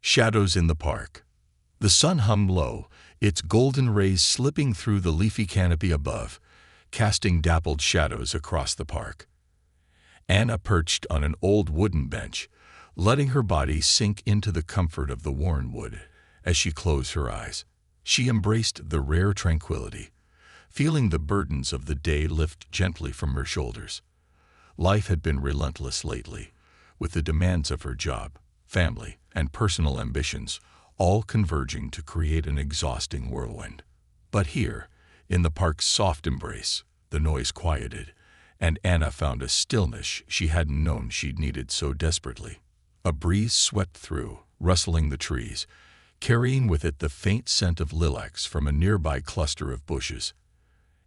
Shadows in the park. The sun hung low, its golden rays slipping through the leafy canopy above, casting dappled shadows across the park. Anna perched on an old wooden bench, letting her body sink into the comfort of the worn wood. As she closed her eyes, she embraced the rare tranquility, feeling the burdens of the day lift gently from her shoulders. Life had been relentless lately, with the demands of her job, family, and personal ambitions all converging to create an exhausting whirlwind. But here, in the park's soft embrace, the noise quieted, and Anna found a stillness she hadn't known she'd needed so desperately. A breeze swept through, rustling the trees, carrying with it the faint scent of lilacs from a nearby cluster of bushes.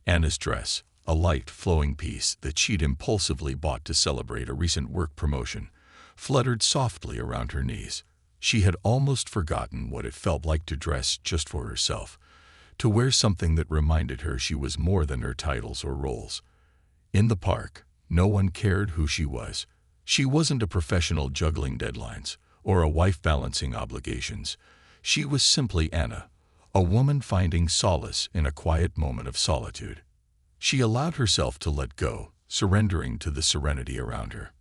Anna's dress, a light, flowing piece that she'd impulsively bought to celebrate a recent work promotion, fluttered softly around her knees. She had almost forgotten what it felt like to dress just for herself, to wear something that reminded her she was more than her titles or roles. In the park, no one cared who she was. She wasn't a professional juggling deadlines or a wife balancing obligations. She was simply Anna, a woman finding solace in a quiet moment of solitude. She allowed herself to let go, surrendering to the serenity around her.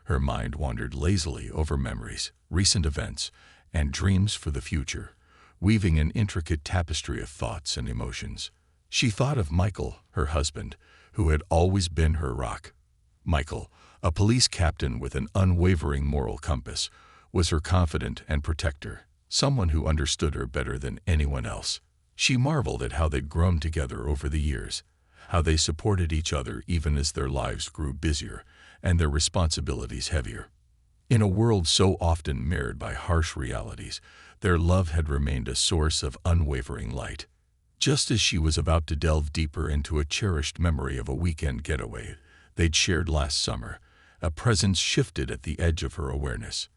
Her mind wandered lazily over memories, recent events, and dreams for the future, weaving an intricate tapestry of thoughts and emotions. She thought of Michael, her husband, who had always been her rock. Michael, a police captain with an unwavering moral compass, was her confidant and protector, someone who understood her better than anyone else. She marveled at how they'd grown together over the years, how they supported each other even as their lives grew busier and their responsibilities heavier. In a world so often marred by harsh realities, their love had remained a source of unwavering light. Just as she was about to delve deeper into a cherished memory of a weekend getaway they'd shared last summer, a presence shifted at the edge of her awareness.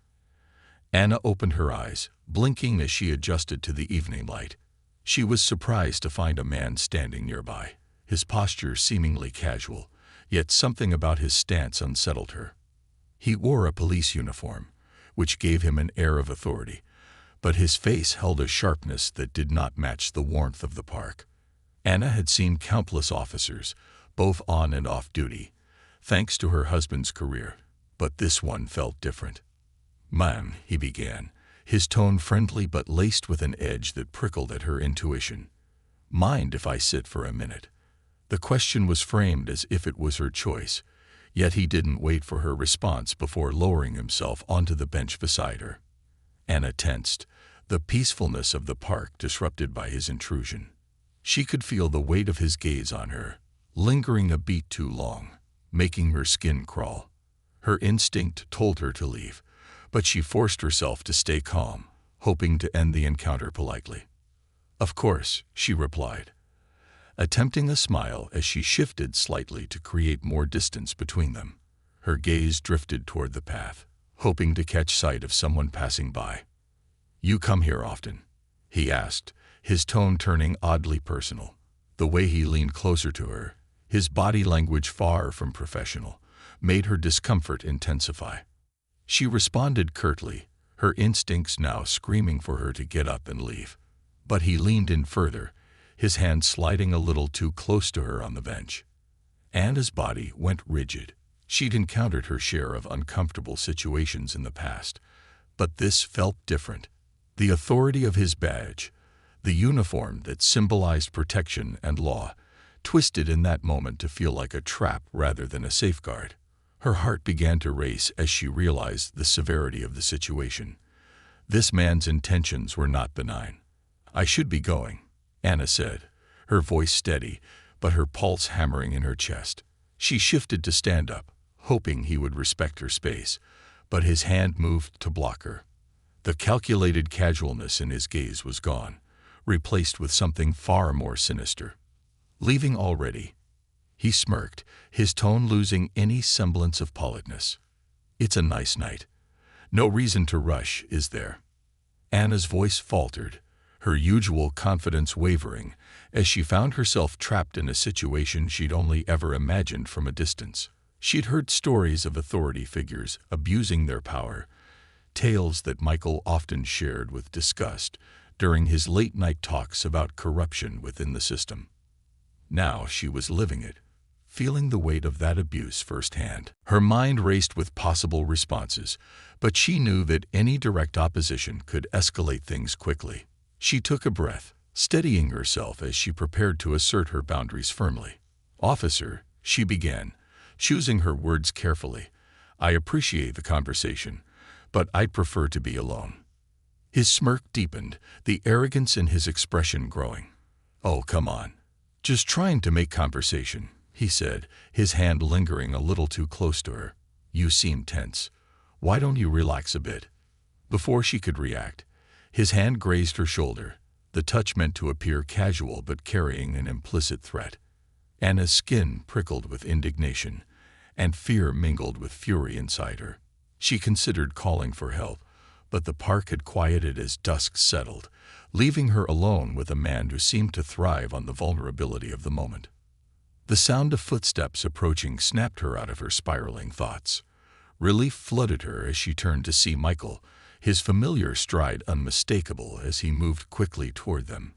Anna opened her eyes, blinking as she adjusted to the evening light. She was surprised to find a man standing nearby, his posture seemingly casual, yet something about his stance unsettled her. He wore a police uniform, which gave him an air of authority, but his face held a sharpness that did not match the warmth of the park. Anna had seen countless officers, both on and off duty, thanks to her husband's career, but this one felt different. "Ma'am," he began, his tone friendly but laced with an edge that prickled at her intuition. "Mind if I sit for a minute?" The question was framed as if it was her choice, yet he didn't wait for her response before lowering himself onto the bench beside her. Anna tensed, the peacefulness of the park disrupted by his intrusion. She could feel the weight of his gaze on her, lingering a beat too long, making her skin crawl. Her instinct told her to leave, but she forced herself to stay calm, hoping to end the encounter politely. "Of course," she replied, attempting a smile as she shifted slightly to create more distance between them. Her gaze drifted toward the path, hoping to catch sight of someone passing by. "You come here often?" he asked, his tone turning oddly personal. The way he leaned closer to her, his body language far from professional, made her discomfort intensify. She responded curtly, her instincts now screaming for her to get up and leave. But he leaned in further, his hand sliding a little too close to her on the bench. Anna's body went rigid. She'd encountered her share of uncomfortable situations in the past, but this felt different. The authority of his badge, the uniform that symbolized protection and law, twisted in that moment to feel like a trap rather than a safeguard. Her heart began to race as she realized the severity of the situation. This man's intentions were not benign. "I should be going," Anna said, her voice steady, but her pulse hammering in her chest. She shifted to stand up, hoping he would respect her space, but his hand moved to block her. The calculated casualness in his gaze was gone, replaced with something far more sinister. "Leaving already?" He smirked, his tone losing any semblance of politeness. "It's a nice night. No reason to rush, is there?" Anna's voice faltered, her usual confidence wavering, as she found herself trapped in a situation she'd only ever imagined from a distance. She'd heard stories of authority figures abusing their power, tales that Michael often shared with disgust during his late-night talks about corruption within the system. Now she was living it, feeling the weight of that abuse firsthand. Her mind raced with possible responses, but she knew that any direct opposition could escalate things quickly. She took a breath, steadying herself as she prepared to assert her boundaries firmly. "Officer," she began, choosing her words carefully, "I appreciate the conversation, but I'd prefer to be alone." His smirk deepened, the arrogance in his expression growing. "Oh, come on. Just trying to make conversation," he said, his hand lingering a little too close to her. "You seem tense. Why don't you relax a bit?" Before she could react, his hand grazed her shoulder, the touch meant to appear casual but carrying an implicit threat. Anna's skin prickled with indignation, and fear mingled with fury inside her. She considered calling for help, but the park had quieted as dusk settled, leaving her alone with a man who seemed to thrive on the vulnerability of the moment. The sound of footsteps approaching snapped her out of her spiraling thoughts. Relief flooded her as she turned to see Michael, his familiar stride unmistakable as he moved quickly toward them,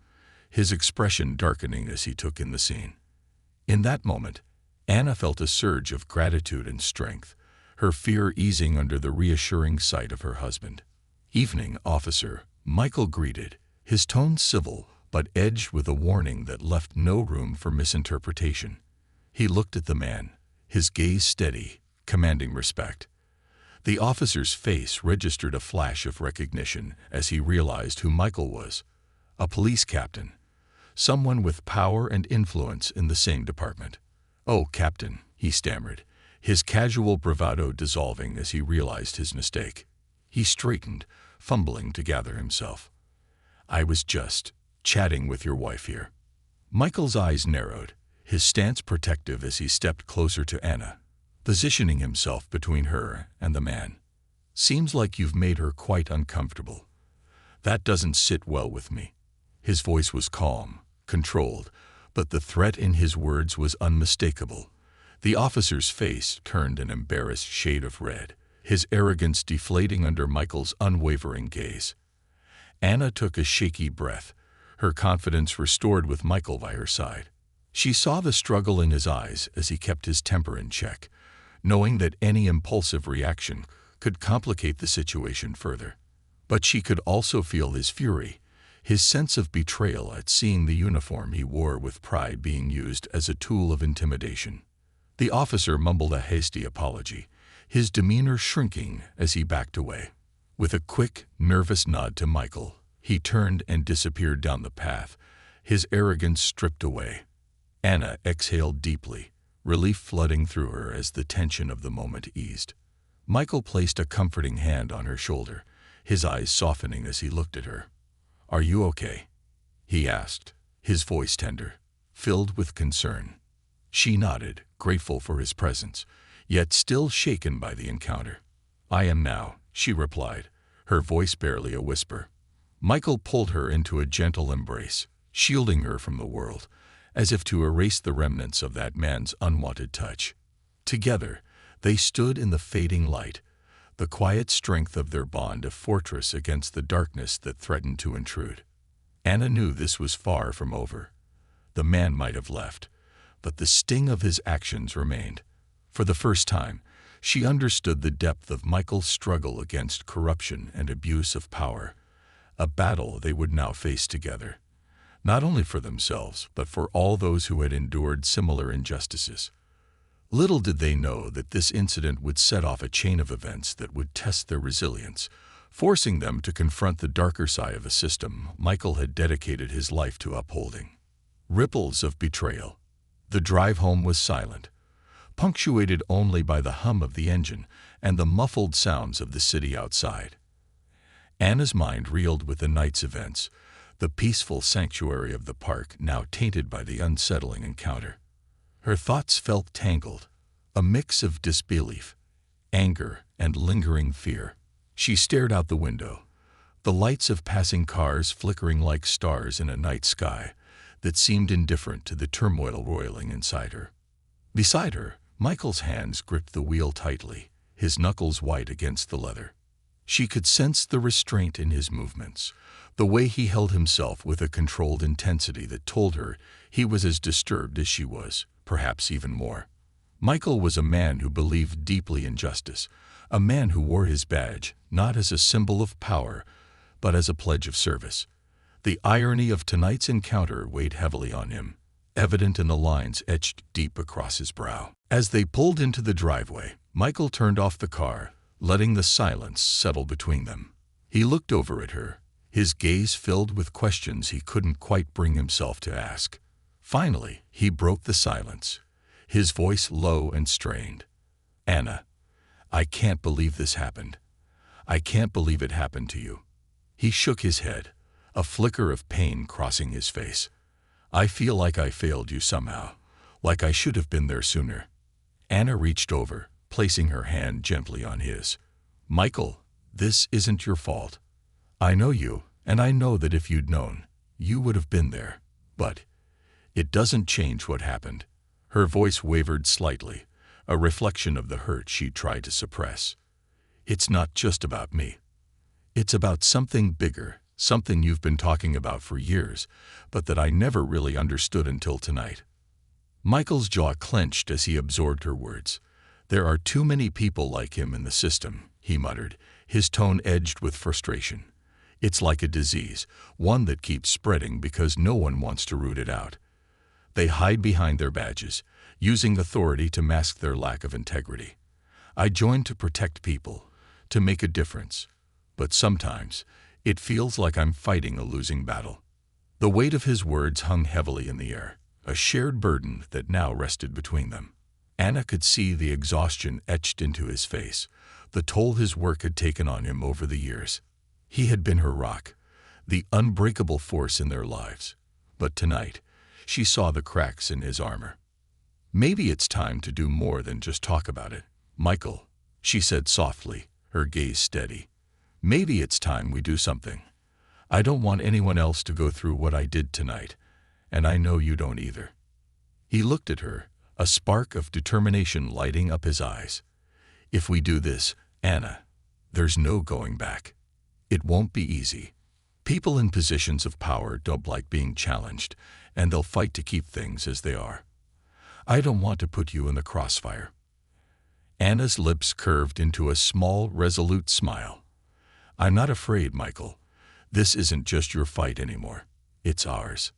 his expression darkening as he took in the scene. In that moment, Anna felt a surge of gratitude and strength, her fear easing under the reassuring sight of her husband. "Evening, officer," Michael greeted, his tone civil but edged with a warning that left no room for misinterpretation. He looked at the man, his gaze steady, commanding respect. The officer's face registered a flash of recognition as he realized who Michael was, a police captain, someone with power and influence in the same department. "Oh, Captain," he stammered, his casual bravado dissolving as he realized his mistake. He straightened, fumbling to gather himself. "I was just chatting with your wife here." Michael's eyes narrowed, his stance protective as he stepped closer to Anna, positioning himself between her and the man. "Seems like you've made her quite uncomfortable. That doesn't sit well with me." His voice was calm, controlled, but the threat in his words was unmistakable. The officer's face turned an embarrassed shade of red, his arrogance deflating under Michael's unwavering gaze. Anna took a shaky breath, her confidence restored with Michael by her side. She saw the struggle in his eyes as he kept his temper in check, knowing that any impulsive reaction could complicate the situation further. But she could also feel his fury, his sense of betrayal at seeing the uniform he wore with pride being used as a tool of intimidation. The officer mumbled a hasty apology, his demeanor shrinking as he backed away. With a quick, nervous nod to Michael, he turned and disappeared down the path, his arrogance stripped away. Anna exhaled deeply, relief flooding through her as the tension of the moment eased. Michael placed a comforting hand on her shoulder, his eyes softening as he looked at her. "Are you okay?" he asked, his voice tender, filled with concern. She nodded, grateful for his presence, yet still shaken by the encounter. "I am now," she replied, her voice barely a whisper. Michael pulled her into a gentle embrace, shielding her from the world, as if to erase the remnants of that man's unwanted touch. Together, they stood in the fading light, the quiet strength of their bond a fortress against the darkness that threatened to intrude. Anna knew this was far from over. The man might have left, but the sting of his actions remained. For the first time, she understood the depth of Michael's struggle against corruption and abuse of power, a battle they would now face together, not only for themselves, but for all those who had endured similar injustices. Little did they know that this incident would set off a chain of events that would test their resilience, forcing them to confront the darker side of a system Michael had dedicated his life to upholding. Ripples of betrayal. The drive home was silent, punctuated only by the hum of the engine and the muffled sounds of the city outside. Anna's mind reeled with the night's events, the peaceful sanctuary of the park now tainted by the unsettling encounter. Her thoughts felt tangled, a mix of disbelief, anger, and lingering fear. She stared out the window, the lights of passing cars flickering like stars in a night sky that seemed indifferent to the turmoil roiling inside her. Beside her, Michael's hands gripped the wheel tightly, his knuckles white against the leather. She could sense the restraint in his movements, the way he held himself with a controlled intensity that told her he was as disturbed as she was, perhaps even more. Michael was a man who believed deeply in justice, a man who wore his badge not as a symbol of power, but as a pledge of service. The irony of tonight's encounter weighed heavily on him, evident in the lines etched deep across his brow. As they pulled into the driveway, Michael turned off the car, letting the silence settle between them. He looked over at her, his gaze filled with questions he couldn't quite bring himself to ask. Finally, he broke the silence, his voice low and strained. "Anna, I can't believe this happened. I can't believe it happened to you." He shook his head, a flicker of pain crossing his face. "I feel like I failed you somehow, like I should have been there sooner." Anna reached over, placing her hand gently on his. "Michael, this isn't your fault. I know you, and I know that if you'd known, you would have been there. But it doesn't change what happened." Her voice wavered slightly, a reflection of the hurt she tried to suppress. "It's not just about me. It's about something bigger, something you've been talking about for years, but that I never really understood until tonight." Michael's jaw clenched as he absorbed her words. "There are too many people like him in the system," he muttered, his tone edged with frustration. "It's like a disease, one that keeps spreading because no one wants to root it out. They hide behind their badges, using authority to mask their lack of integrity. I joined to protect people, to make a difference. But sometimes, it feels like I'm fighting a losing battle." The weight of his words hung heavily in the air, a shared burden that now rested between them. Anna could see the exhaustion etched into his face, the toll his work had taken on him over the years. He had been her rock, the unbreakable force in their lives. But tonight, she saw the cracks in his armor. "Maybe it's time to do more than just talk about it, Michael," she said softly, her gaze steady. "Maybe it's time we do something. I don't want anyone else to go through what I did tonight, and I know you don't either." He looked at her, a spark of determination lighting up his eyes. "If we do this, Anna, there's no going back. It won't be easy. People in positions of power don't like being challenged, and they'll fight to keep things as they are. I don't want to put you in the crossfire." Anna's lips curved into a small, resolute smile. "I'm not afraid, Michael. This isn't just your fight anymore. It's ours."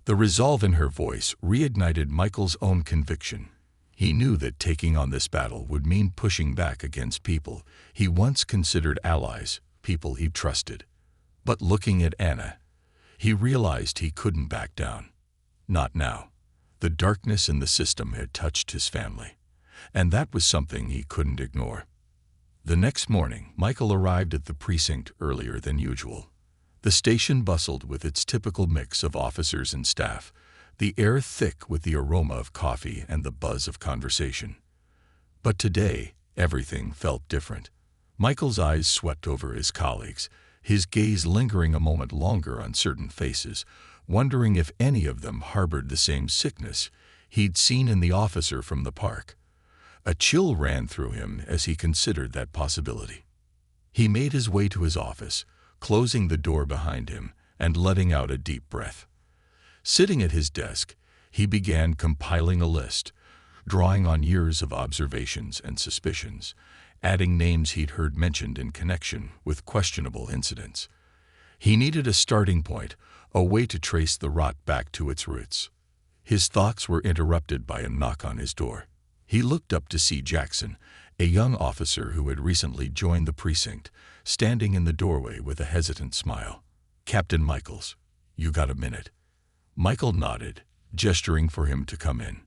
The resolve in her voice reignited Michael's own conviction. He knew that taking on this battle would mean pushing back against people he once considered allies, people he trusted. But looking at Anna, he realized he couldn't back down. Not now. The darkness in the system had touched his family, and that was something he couldn't ignore. The next morning, Michael arrived at the precinct earlier than usual. The station bustled with its typical mix of officers and staff, the air thick with the aroma of coffee and the buzz of conversation. But today, everything felt different. Michael's eyes swept over his colleagues, his gaze lingering a moment longer on certain faces, wondering if any of them harbored the same sickness he'd seen in the officer from the park. A chill ran through him as he considered that possibility. He made his way to his office, closing the door behind him and letting out a deep breath. Sitting at his desk, he began compiling a list, drawing on years of observations and suspicions, adding names he'd heard mentioned in connection with questionable incidents. He needed a starting point, a way to trace the rot back to its roots. His thoughts were interrupted by a knock on his door. He looked up to see Jackson, a young officer who had recently joined the precinct, standing in the doorway with a hesitant smile. "Captain Michaels, you got a minute?" Michael nodded, gesturing for him to come in.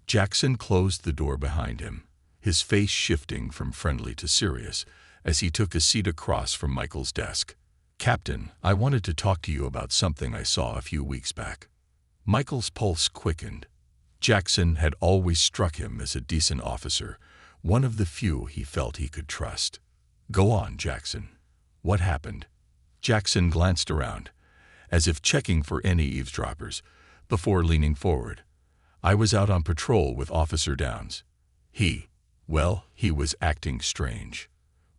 Jackson closed the door behind him, his face shifting from friendly to serious as he took a seat across from Michael's desk. "Captain, I wanted to talk to you about something I saw a few weeks back." Michael's pulse quickened. Jackson had always struck him as a decent officer, one of the few he felt he could trust. "Go on, Jackson. What happened?" Jackson glanced around, as if checking for any eavesdroppers, before leaning forward. "I was out on patrol with Officer Downs. He was acting strange.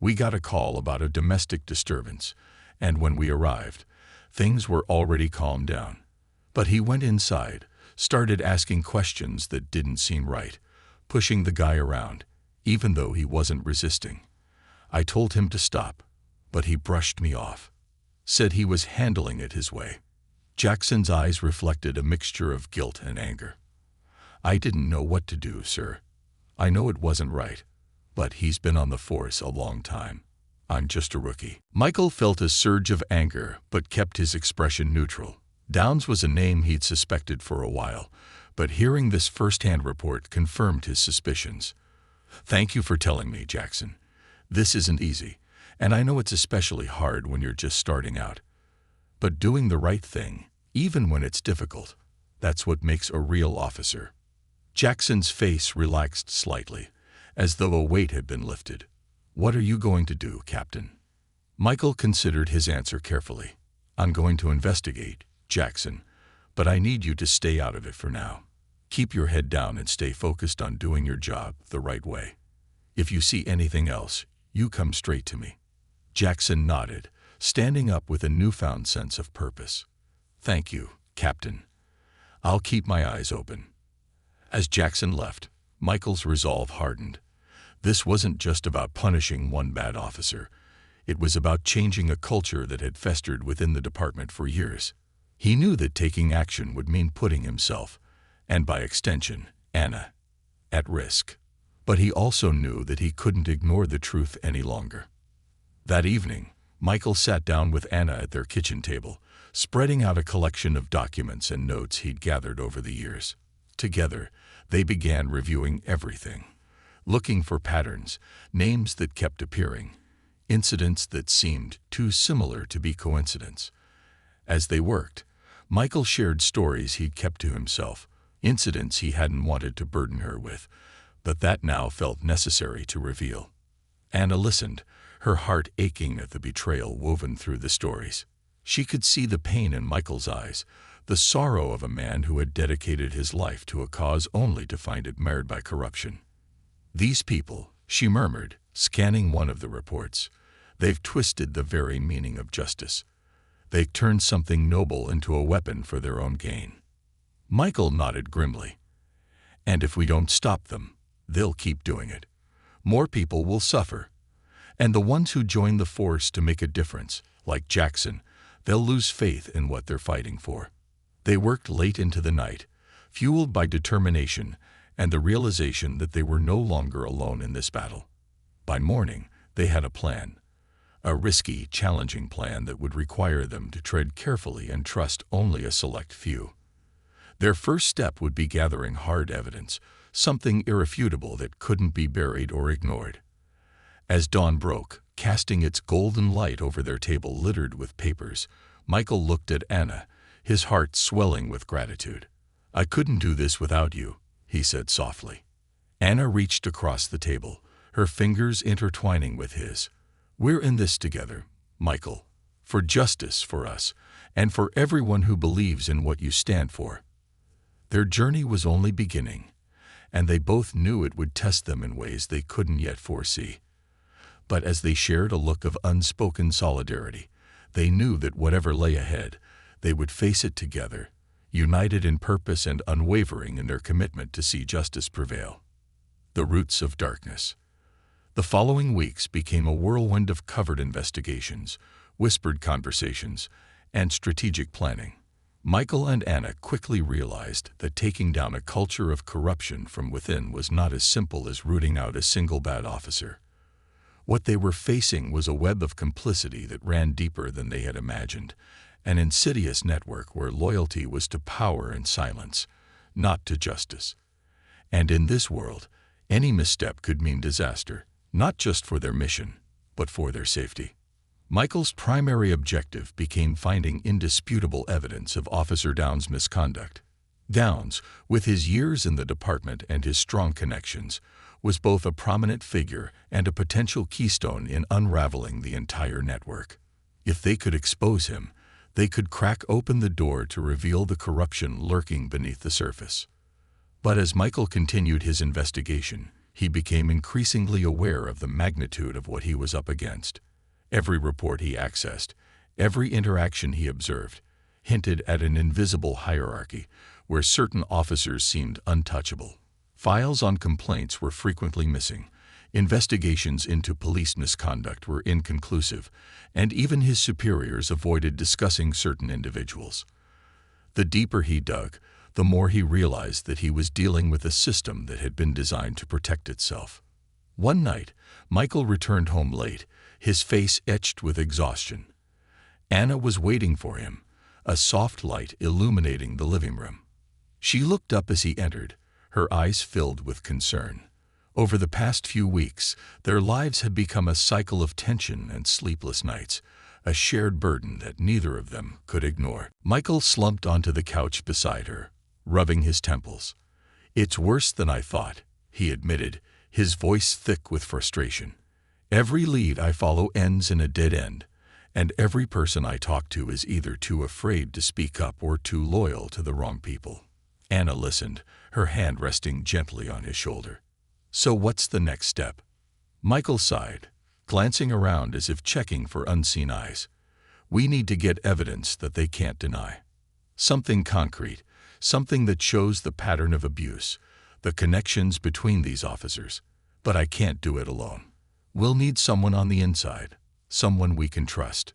We got a call about a domestic disturbance, and when we arrived, things were already calmed down. But he went inside, started asking questions that didn't seem right, pushing the guy around, even though he wasn't resisting. I told him to stop, but he brushed me off, said he was handling it his way. Jackson's eyes reflected a mixture of guilt and anger. I didn't know what to do, sir. I know it wasn't right, but he's been on the force a long time. I'm just a rookie. Michael felt a surge of anger, but kept his expression neutral. Downs was a name he'd suspected for a while, but hearing this first-hand report confirmed his suspicions. Thank you for telling me, Jackson. This isn't easy, and I know it's especially hard when you're just starting out. But doing the right thing, even when it's difficult, that's what makes a real officer. Jackson's face relaxed slightly, as though a weight had been lifted. What are you going to do, Captain? Michael considered his answer carefully. I'm going to investigate, Jackson, but I need you to stay out of it for now. Keep your head down and stay focused on doing your job the right way. If you see anything else, you come straight to me. Jackson nodded, standing up with a newfound sense of purpose. Thank you, Captain. I'll keep my eyes open. As Jackson left, Michael's resolve hardened. This wasn't just about punishing one bad officer. It was about changing a culture that had festered within the department for years. He knew that taking action would mean putting himself, and by extension, Anna, at risk. But he also knew that he couldn't ignore the truth any longer. That evening, Michael sat down with Anna at their kitchen table, spreading out a collection of documents and notes he'd gathered over the years. Together, they began reviewing everything, looking for patterns, names that kept appearing, incidents that seemed too similar to be coincidence. As they worked, Michael shared stories he'd kept to himself, incidents he hadn't wanted to burden her with, but that now felt necessary to reveal. Anna listened, her heart aching at the betrayal woven through the stories. She could see the pain in Michael's eyes, the sorrow of a man who had dedicated his life to a cause only to find it marred by corruption. These people, she murmured, scanning one of the reports, they've twisted the very meaning of justice. They've turned something noble into a weapon for their own gain. Michael nodded grimly. And if we don't stop them, they'll keep doing it. More people will suffer. And the ones who join the force to make a difference, like Jackson, they'll lose faith in what they're fighting for. They worked late into the night, fueled by determination and the realization that they were no longer alone in this battle. By morning, they had a plan. A risky, challenging plan that would require them to tread carefully and trust only a select few. Their first step would be gathering hard evidence, something irrefutable that couldn't be buried or ignored. As dawn broke, casting its golden light over their table littered with papers, Michael looked at Anna, his heart swelling with gratitude. I couldn't do this without you, he said softly. Anna reached across the table, her fingers intertwining with his. We're in this together, Michael, for justice for us, and for everyone who believes in what you stand for. Their journey was only beginning, and they both knew it would test them in ways they couldn't yet foresee. But as they shared a look of unspoken solidarity, they knew that whatever lay ahead, they would face it together, united in purpose and unwavering in their commitment to see justice prevail. The roots of darkness. The following weeks became a whirlwind of covered investigations, whispered conversations, and strategic planning. Michael and Anna quickly realized that taking down a culture of corruption from within was not as simple as rooting out a single bad officer. What they were facing was a web of complicity that ran deeper than they had imagined, an insidious network where loyalty was to power and silence, not to justice. And in this world, any misstep could mean disaster, not just for their mission, but for their safety. Michael's primary objective became finding indisputable evidence of Officer Downs' misconduct. Downs, with his years in the department and his strong connections, was both a prominent figure and a potential keystone in unraveling the entire network. If they could expose him, they could crack open the door to reveal the corruption lurking beneath the surface. But as Michael continued his investigation, He became increasingly aware of the magnitude of what he was up against. Every report he accessed, every interaction he observed, hinted at an invisible hierarchy where certain officers seemed untouchable. Files on complaints were frequently missing, investigations into police misconduct were inconclusive, and even his superiors avoided discussing certain individuals. The deeper he dug, the more he realized that he was dealing with a system that had been designed to protect itself. One night, Michael returned home late, his face etched with exhaustion. Anna was waiting for him, a soft light illuminating the living room. She looked up as he entered, her eyes filled with concern. Over the past few weeks, their lives had become a cycle of tension and sleepless nights, a shared burden that neither of them could ignore. Michael slumped onto the couch beside her, rubbing his temples. "It's worse than I thought," he admitted, his voice thick with frustration. "Every lead I follow ends in a dead end, and every person I talk to is either too afraid to speak up or too loyal to the wrong people." Anna listened, her hand resting gently on his shoulder. "So what's the next step?" Michael sighed, glancing around as if checking for unseen eyes. "We need to get evidence that they can't deny. Something concrete, something that shows the pattern of abuse, the connections between these officers. But I can't do it alone. We'll need someone on the inside, someone we can trust."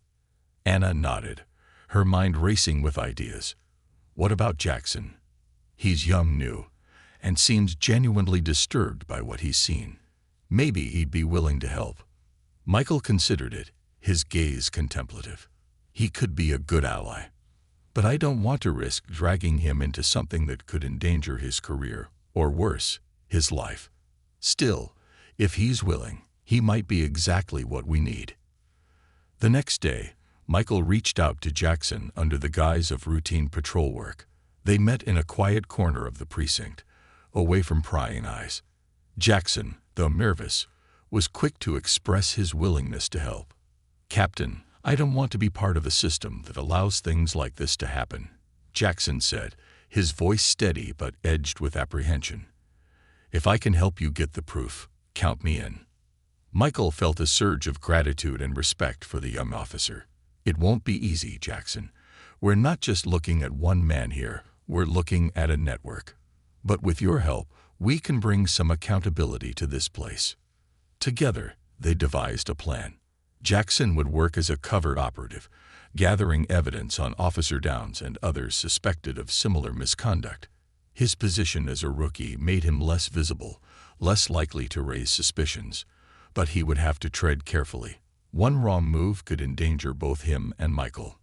Anna nodded, her mind racing with ideas. "What about Jackson? He's young, new, and seems genuinely disturbed by what he's seen. Maybe he'd be willing to help." Michael considered it, his gaze contemplative. "He could be a good ally. But I don't want to risk dragging him into something that could endanger his career, or worse, his life. Still, if he's willing, he might be exactly what we need." The next day, Michael reached out to Jackson under the guise of routine patrol work. They met in a quiet corner of the precinct, away from prying eyes. Jackson, though nervous, was quick to express his willingness to help. "Captain, I don't want to be part of a system that allows things like this to happen," Jackson said, his voice steady but edged with apprehension. "If I can help you get the proof, count me in." Michael felt a surge of gratitude and respect for the young officer. "It won't be easy, Jackson. We're not just looking at one man here, we're looking at a network. But with your help, we can bring some accountability to this place." Together, they devised a plan. Jackson would work as a covert operative, gathering evidence on Officer Downs and others suspected of similar misconduct. His position as a rookie made him less visible, less likely to raise suspicions, but he would have to tread carefully. One wrong move could endanger both him and Michael.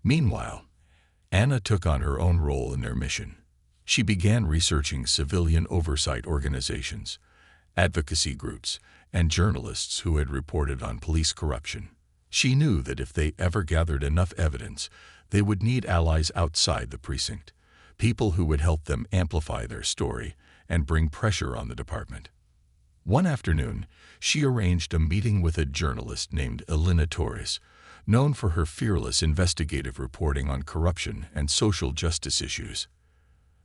Meanwhile, Anna took on her own role in their mission. She began researching civilian oversight organizations, advocacy groups, and journalists who had reported on police corruption. She knew that if they ever gathered enough evidence, they would need allies outside the precinct, people who would help them amplify their story and bring pressure on the department. One afternoon, she arranged a meeting with a journalist named Elena Torres, known for her fearless investigative reporting on corruption and social justice issues.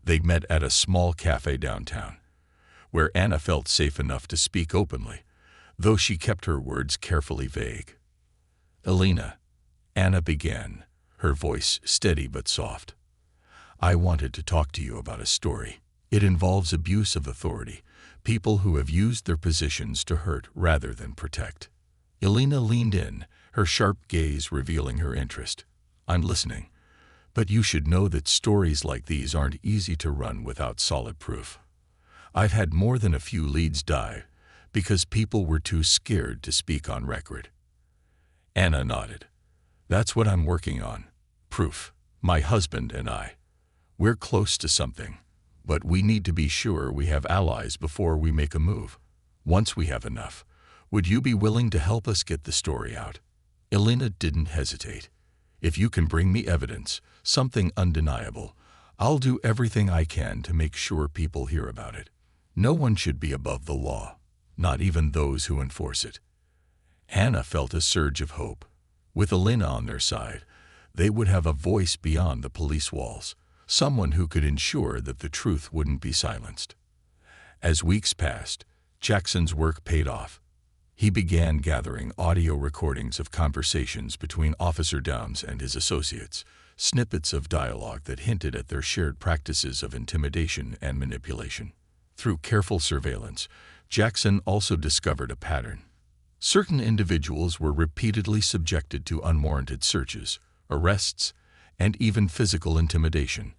They met at a small cafe downtown, where Anna felt safe enough to speak openly, though she kept her words carefully vague. "Elena," Anna began, her voice steady but soft. "I wanted to talk to you about a story. It involves abuse of authority, people who have used their positions to hurt rather than protect." Elena leaned in, her sharp gaze revealing her interest. "I'm listening, but you should know that stories like these aren't easy to run without solid proof. I've had more than a few leads die because people were too scared to speak on record." Anna nodded. "That's what I'm working on. Proof. My husband and I. We're close to something, but we need to be sure we have allies before we make a move. Once we have enough, would you be willing to help us get the story out?" Elena didn't hesitate. "If you can bring me evidence, something undeniable, I'll do everything I can to make sure people hear about it. No one should be above the law, not even those who enforce it." Anna felt a surge of hope. With Elena on their side, they would have a voice beyond the police walls, someone who could ensure that the truth wouldn't be silenced. As weeks passed, Jackson's work paid off. He began gathering audio recordings of conversations between Officer Downs and his associates, snippets of dialogue that hinted at their shared practices of intimidation and manipulation. Through careful surveillance, Jackson also discovered a pattern. Certain individuals were repeatedly subjected to unwarranted searches, arrests, and even physical intimidation,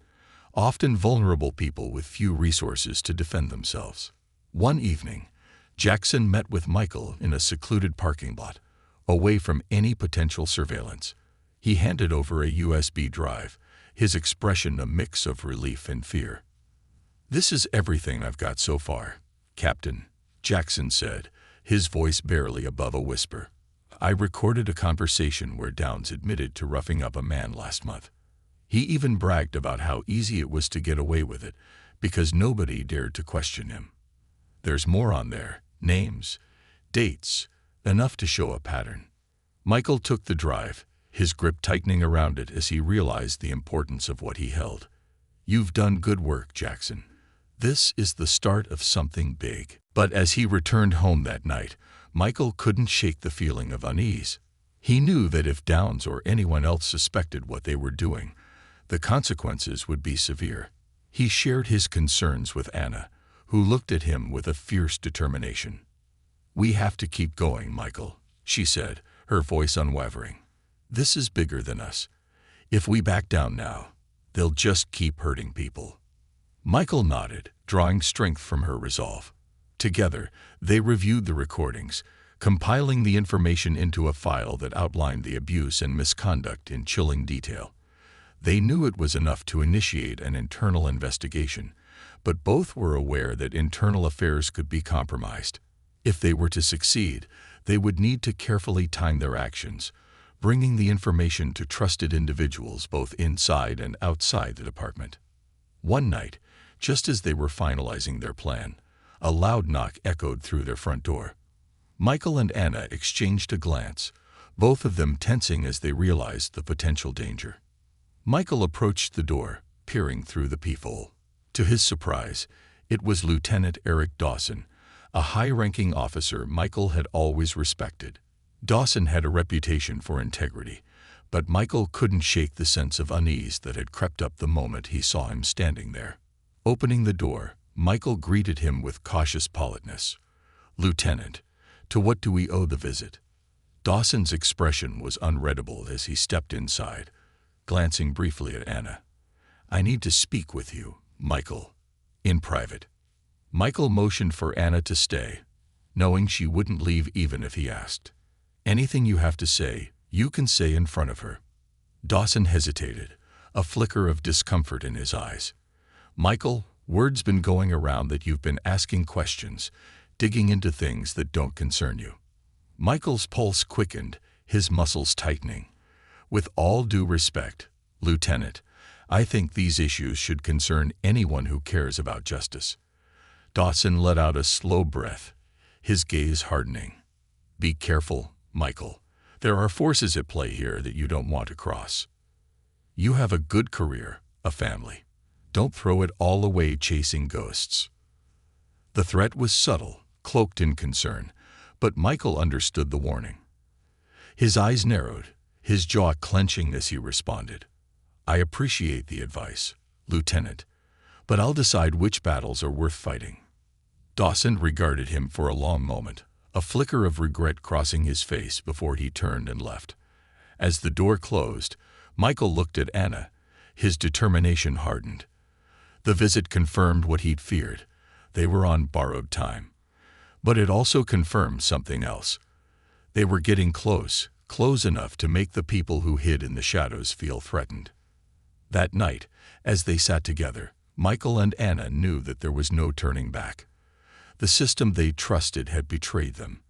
often vulnerable people with few resources to defend themselves. One evening, Jackson met with Michael in a secluded parking lot, away from any potential surveillance. He handed over a USB drive, his expression a mix of relief and fear. "This is everything I've got so far, Captain," Jackson said, his voice barely above a whisper. "I recorded a conversation where Downs admitted to roughing up a man last month. He even bragged about how easy it was to get away with it because nobody dared to question him. There's more on there, names, dates, enough to show a pattern." Michael took the drive, his grip tightening around it as he realized the importance of what he held. "You've done good work, Jackson. This is the start of something big." But as he returned home that night, Michael couldn't shake the feeling of unease. He knew that if Downs or anyone else suspected what they were doing, the consequences would be severe. He shared his concerns with Anna, who looked at him with a fierce determination. "We have to keep going, Michael," she said, her voice unwavering. "This is bigger than us. If we back down now, they'll just keep hurting people." Michael nodded, drawing strength from her resolve. Together, they reviewed the recordings, compiling the information into a file that outlined the abuse and misconduct in chilling detail. They knew it was enough to initiate an internal investigation, but both were aware that internal affairs could be compromised. If they were to succeed, they would need to carefully time their actions, bringing the information to trusted individuals both inside and outside the department. One night, just as they were finalizing their plan, a loud knock echoed through their front door. Michael and Anna exchanged a glance, both of them tensing as they realized the potential danger. Michael approached the door, peering through the peephole. To his surprise, it was Lieutenant Eric Dawson, a high-ranking officer Michael had always respected. Dawson had a reputation for integrity, but Michael couldn't shake the sense of unease that had crept up the moment he saw him standing there. Opening the door, Michael greeted him with cautious politeness. "Lieutenant, to what do we owe the visit?" Dawson's expression was unreadable as he stepped inside, glancing briefly at Anna. "I need to speak with you, Michael, in private." Michael motioned for Anna to stay, knowing she wouldn't leave even if he asked. "Anything you have to say, you can say in front of her." Dawson hesitated, a flicker of discomfort in his eyes. "Michael, word's been going around that you've been asking questions, digging into things that don't concern you." Michael's pulse quickened, his muscles tightening. "With all due respect, Lieutenant, I think these issues should concern anyone who cares about justice." Dawson let out a slow breath, his gaze hardening. "Be careful, Michael. There are forces at play here that you don't want to cross. You have a good career, a family. Don't throw it all away chasing ghosts." The threat was subtle, cloaked in concern, but Michael understood the warning. His eyes narrowed, his jaw clenching as he responded. "I appreciate the advice, Lieutenant, but I'll decide which battles are worth fighting." Dawson regarded him for a long moment, a flicker of regret crossing his face before he turned and left. As the door closed, Michael looked at Anna, his determination hardened. The visit confirmed what he'd feared. They were on borrowed time. But it also confirmed something else. They were getting close enough to make the people who hid in the shadows feel threatened. That night, as they sat together, Michael and Anna knew that there was no turning back. The system they trusted had betrayed them,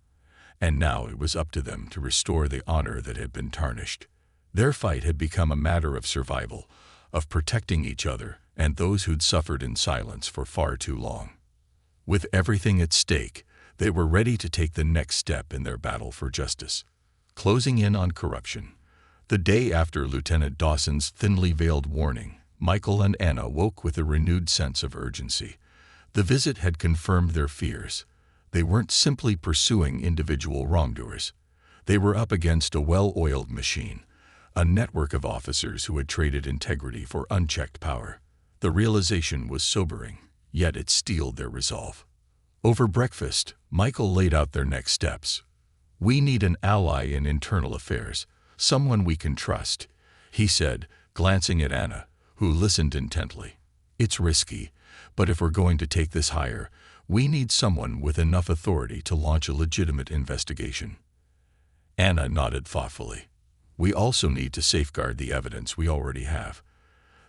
and now it was up to them to restore the honor that had been tarnished. Their fight had become a matter of survival, of protecting each other and those who'd suffered in silence for far too long. With everything at stake, they were ready to take the next step in their battle for justice. Closing in on corruption. The day after Lieutenant Dawson's thinly veiled warning, Michael and Anna woke with a renewed sense of urgency. The visit had confirmed their fears. They weren't simply pursuing individual wrongdoers. They were up against a well-oiled machine, a network of officers who had traded integrity for unchecked power. The realization was sobering, yet it steeled their resolve. Over breakfast, Michael laid out their next steps. "We need an ally in internal affairs, someone we can trust," he said, glancing at Anna, who listened intently. "It's risky, but if we're going to take this higher, we need someone with enough authority to launch a legitimate investigation." Anna nodded thoughtfully. "We also need to safeguard the evidence we already have.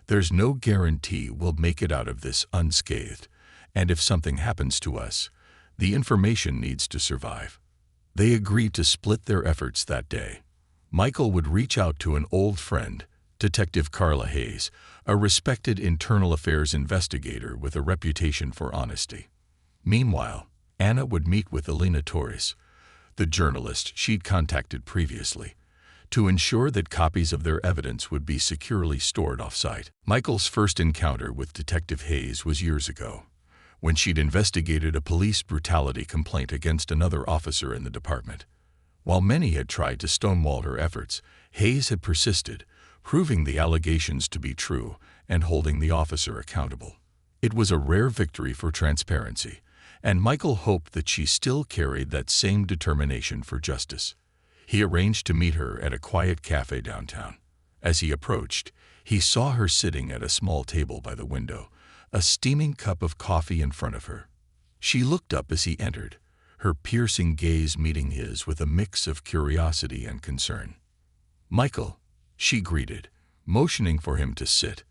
There's no guarantee we'll make it out of this unscathed, and if something happens to us, the information needs to survive." They agreed to split their efforts that day. Michael would reach out to an old friend, Detective Carla Hayes, a respected internal affairs investigator with a reputation for honesty. Meanwhile, Anna would meet with Elena Torres, the journalist she'd contacted previously, to ensure that copies of their evidence would be securely stored off-site. Michael's first encounter with Detective Hayes was years ago, when she'd investigated a police brutality complaint against another officer in the department. While many had tried to stonewall her efforts, Hayes had persisted, proving the allegations to be true and holding the officer accountable. It was a rare victory for transparency, and Michael hoped that she still carried that same determination for justice. He arranged to meet her at a quiet cafe downtown. As he approached, he saw her sitting at a small table by the window, a steaming cup of coffee in front of her. She looked up as he entered, her piercing gaze meeting his with a mix of curiosity and concern. "Michael," she greeted, motioning for him to sit.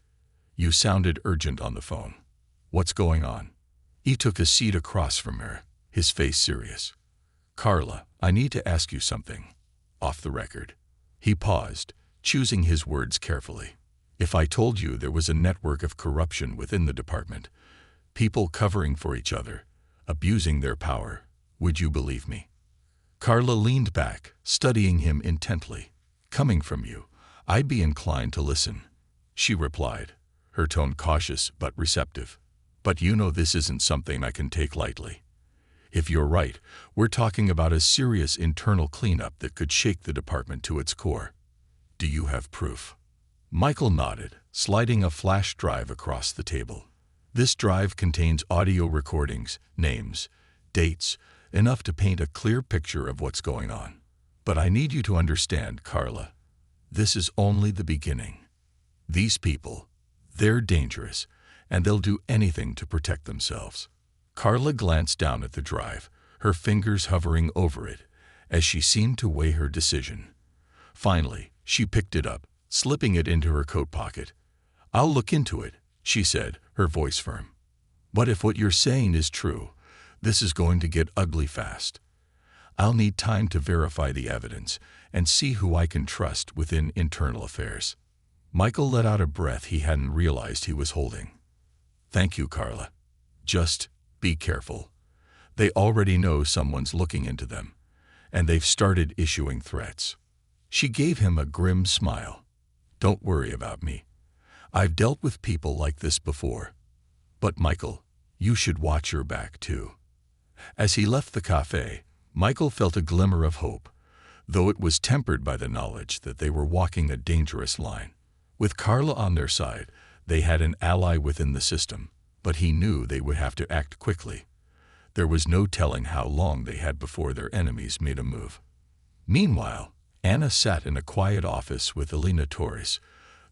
"You sounded urgent on the phone. What's going on?" He took a seat across from her, his face serious. "Carla, I need to ask you something. Off the record." He paused, choosing his words carefully. "If I told you there was a network of corruption within the department, people covering for each other, abusing their power, would you believe me?" Carla leaned back, studying him intently. "Coming from you, I'd be inclined to listen," she replied, her tone cautious but receptive. "But you know this isn't something I can take lightly. If you're right, we're talking about a serious internal cleanup that could shake the department to its core. Do you have proof?" Michael nodded, sliding a flash drive across the table. "This drive contains audio recordings, names, dates, enough to paint a clear picture of what's going on. But I need you to understand, Carla, this is only the beginning. These people, they're dangerous, and they'll do anything to protect themselves." Carla glanced down at the drive, her fingers hovering over it, as she seemed to weigh her decision. Finally, she picked it up, slipping it into her coat pocket. "I'll look into it," she said, her voice firm. "But if what you're saying is true, this is going to get ugly fast. I'll need time to verify the evidence and see who I can trust within internal affairs." Michael let out a breath he hadn't realized he was holding. "Thank you, Carla. Just be careful. They already know someone's looking into them, and they've started issuing threats." She gave him a grim smile. "Don't worry about me. I've dealt with people like this before. But Michael, you should watch your back too." As he left the cafe, Michael felt a glimmer of hope, though it was tempered by the knowledge that they were walking a dangerous line. With Carla on their side, they had an ally within the system, but he knew they would have to act quickly. There was no telling how long they had before their enemies made a move. Meanwhile, Anna sat in a quiet office with Elena Torres,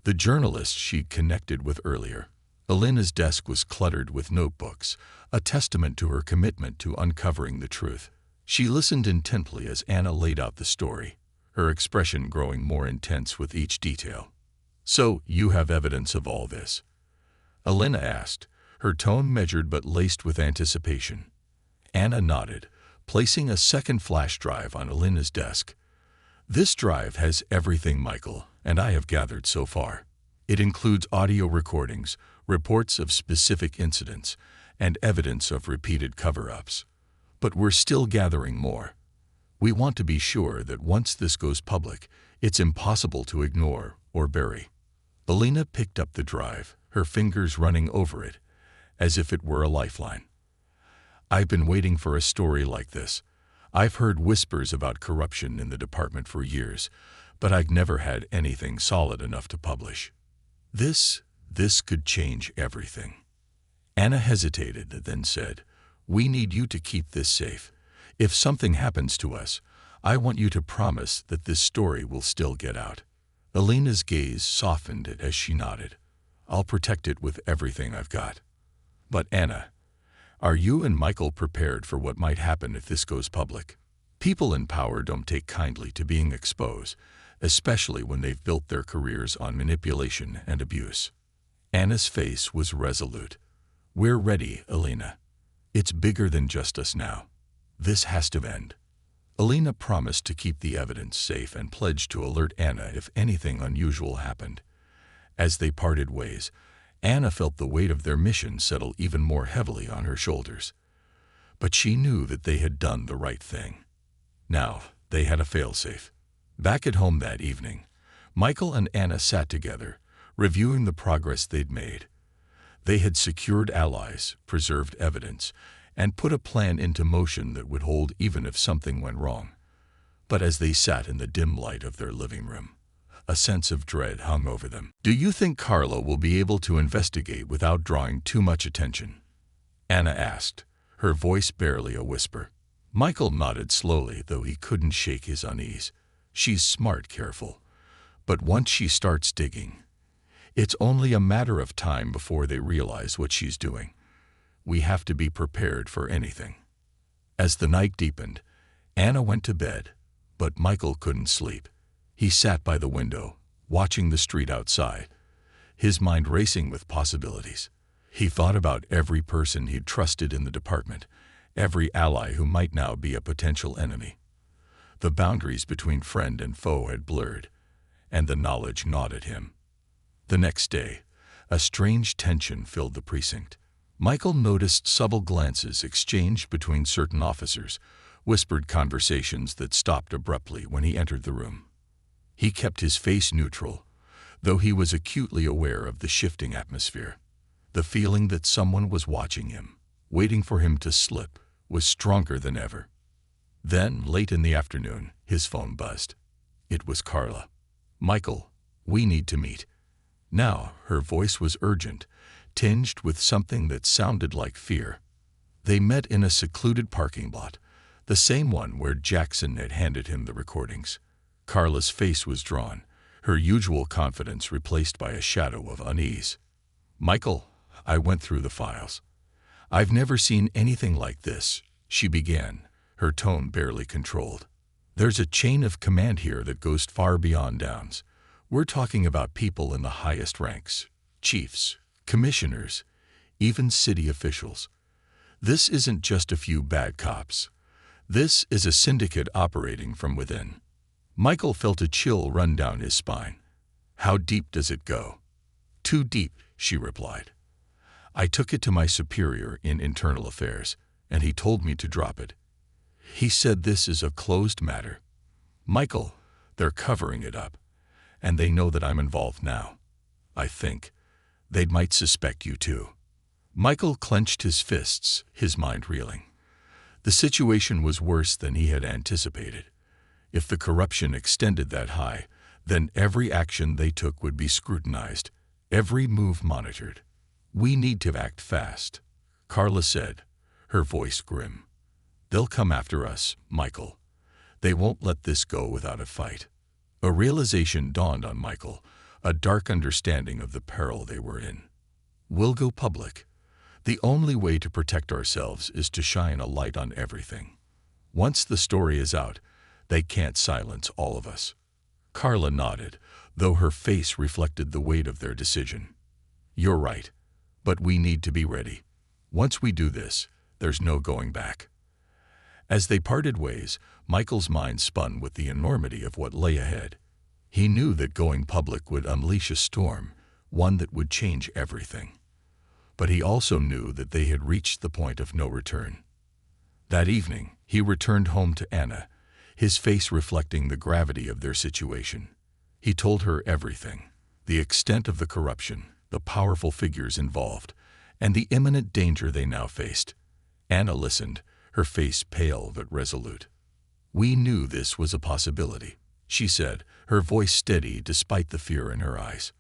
the journalist she'd connected with earlier. Elena's desk was cluttered with notebooks, a testament to her commitment to uncovering the truth. She listened intently as Anna laid out the story, her expression growing more intense with each detail. "So, you have evidence of all this?" Elena asked, her tone measured but laced with anticipation. Anna nodded, placing a second flash drive on Elena's desk. "This drive has everything Michael and I have gathered so far. It includes audio recordings, reports of specific incidents, and evidence of repeated cover-ups. But we're still gathering more. We want to be sure that once this goes public, it's impossible to ignore or bury." Elena picked up the drive, her fingers running over it, as if it were a lifeline. I've been waiting for a story like this. I've heard whispers about corruption in the department for years, but I've never had anything solid enough to publish. This could change everything." Anna hesitated, then said, "We need you to keep this safe. If something happens to us, I want you to promise that this story will still get out." Alina's gaze softened as she nodded. "I'll protect it with everything I've got." "But Anna, are you and Michael prepared for what might happen if this goes public? People in power don't take kindly to being exposed, especially when they've built their careers on manipulation and abuse." Anna's face was resolute. "We're ready, Alina. It's bigger than just us now. This has to end." Alina promised to keep the evidence safe and pledged to alert Anna if anything unusual happened. As they parted ways, Anna felt the weight of their mission settle even more heavily on her shoulders. But she knew that they had done the right thing. Now, they had a failsafe. Back at home that evening, Michael and Anna sat together, reviewing the progress they'd made. They had secured allies, preserved evidence, and put a plan into motion that would hold even if something went wrong. But as they sat in the dim light of their living room, a sense of dread hung over them. "Do you think Carla will be able to investigate without drawing too much attention?" Anna asked, her voice barely a whisper. Michael nodded slowly, though he couldn't shake his unease. "She's smart, careful. But once she starts digging, it's only a matter of time before they realize what she's doing. We have to be prepared for anything." As the night deepened, Anna went to bed, but Michael couldn't sleep. He sat by the window, watching the street outside, his mind racing with possibilities. He thought about every person he'd trusted in the department, every ally who might now be a potential enemy. The boundaries between friend and foe had blurred, and the knowledge gnawed at him. The next day, a strange tension filled the precinct. Michael noticed subtle glances exchanged between certain officers, whispered conversations that stopped abruptly when he entered the room. He kept his face neutral, though he was acutely aware of the shifting atmosphere. The feeling that someone was watching him, waiting for him to slip, was stronger than ever. Then, late in the afternoon, his phone buzzed. It was Carla. "Michael, we need to meet." Now, her voice was urgent, tinged with something that sounded like fear. They met in a secluded parking lot, the same one where Jackson had handed him the recordings. Carla's face was drawn, her usual confidence replaced by a shadow of unease. "Michael, I went through the files. I've never seen anything like this," she began, her tone barely controlled. "There's a chain of command here that goes far beyond Downs. We're talking about people in the highest ranks, chiefs, commissioners, even city officials. This isn't just a few bad cops. This is a syndicate operating from within." Michael felt a chill run down his spine. "How deep does it go?" "Too deep," she replied. "I took it to my superior in internal affairs, and he told me to drop it. He said this is a closed matter." "Michael, they're covering it up, and they know that I'm involved now. I think they might suspect you too." Michael clenched his fists, his mind reeling. The situation was worse than he had anticipated. If the corruption extended that high, then every action they took would be scrutinized, every move monitored. "We need to act fast," Carla said, her voice grim. "They'll come after us, Michael. They won't let this go without a fight." A realization dawned on Michael, a dark understanding of the peril they were in. "We'll go public. The only way to protect ourselves is to shine a light on everything. Once the story is out, they can't silence all of us." Carla nodded, though her face reflected the weight of their decision. "You're right, but we need to be ready. Once we do this, there's no going back." As they parted ways, Michael's mind spun with the enormity of what lay ahead. He knew that going public would unleash a storm, one that would change everything. But he also knew that they had reached the point of no return. That evening, he returned home to Anna, his face reflecting the gravity of their situation. He told her everything, the extent of the corruption, the powerful figures involved, and the imminent danger they now faced. Anna listened, her face pale but resolute. "We knew this was a possibility," she said, her voice steady despite the fear in her eyes.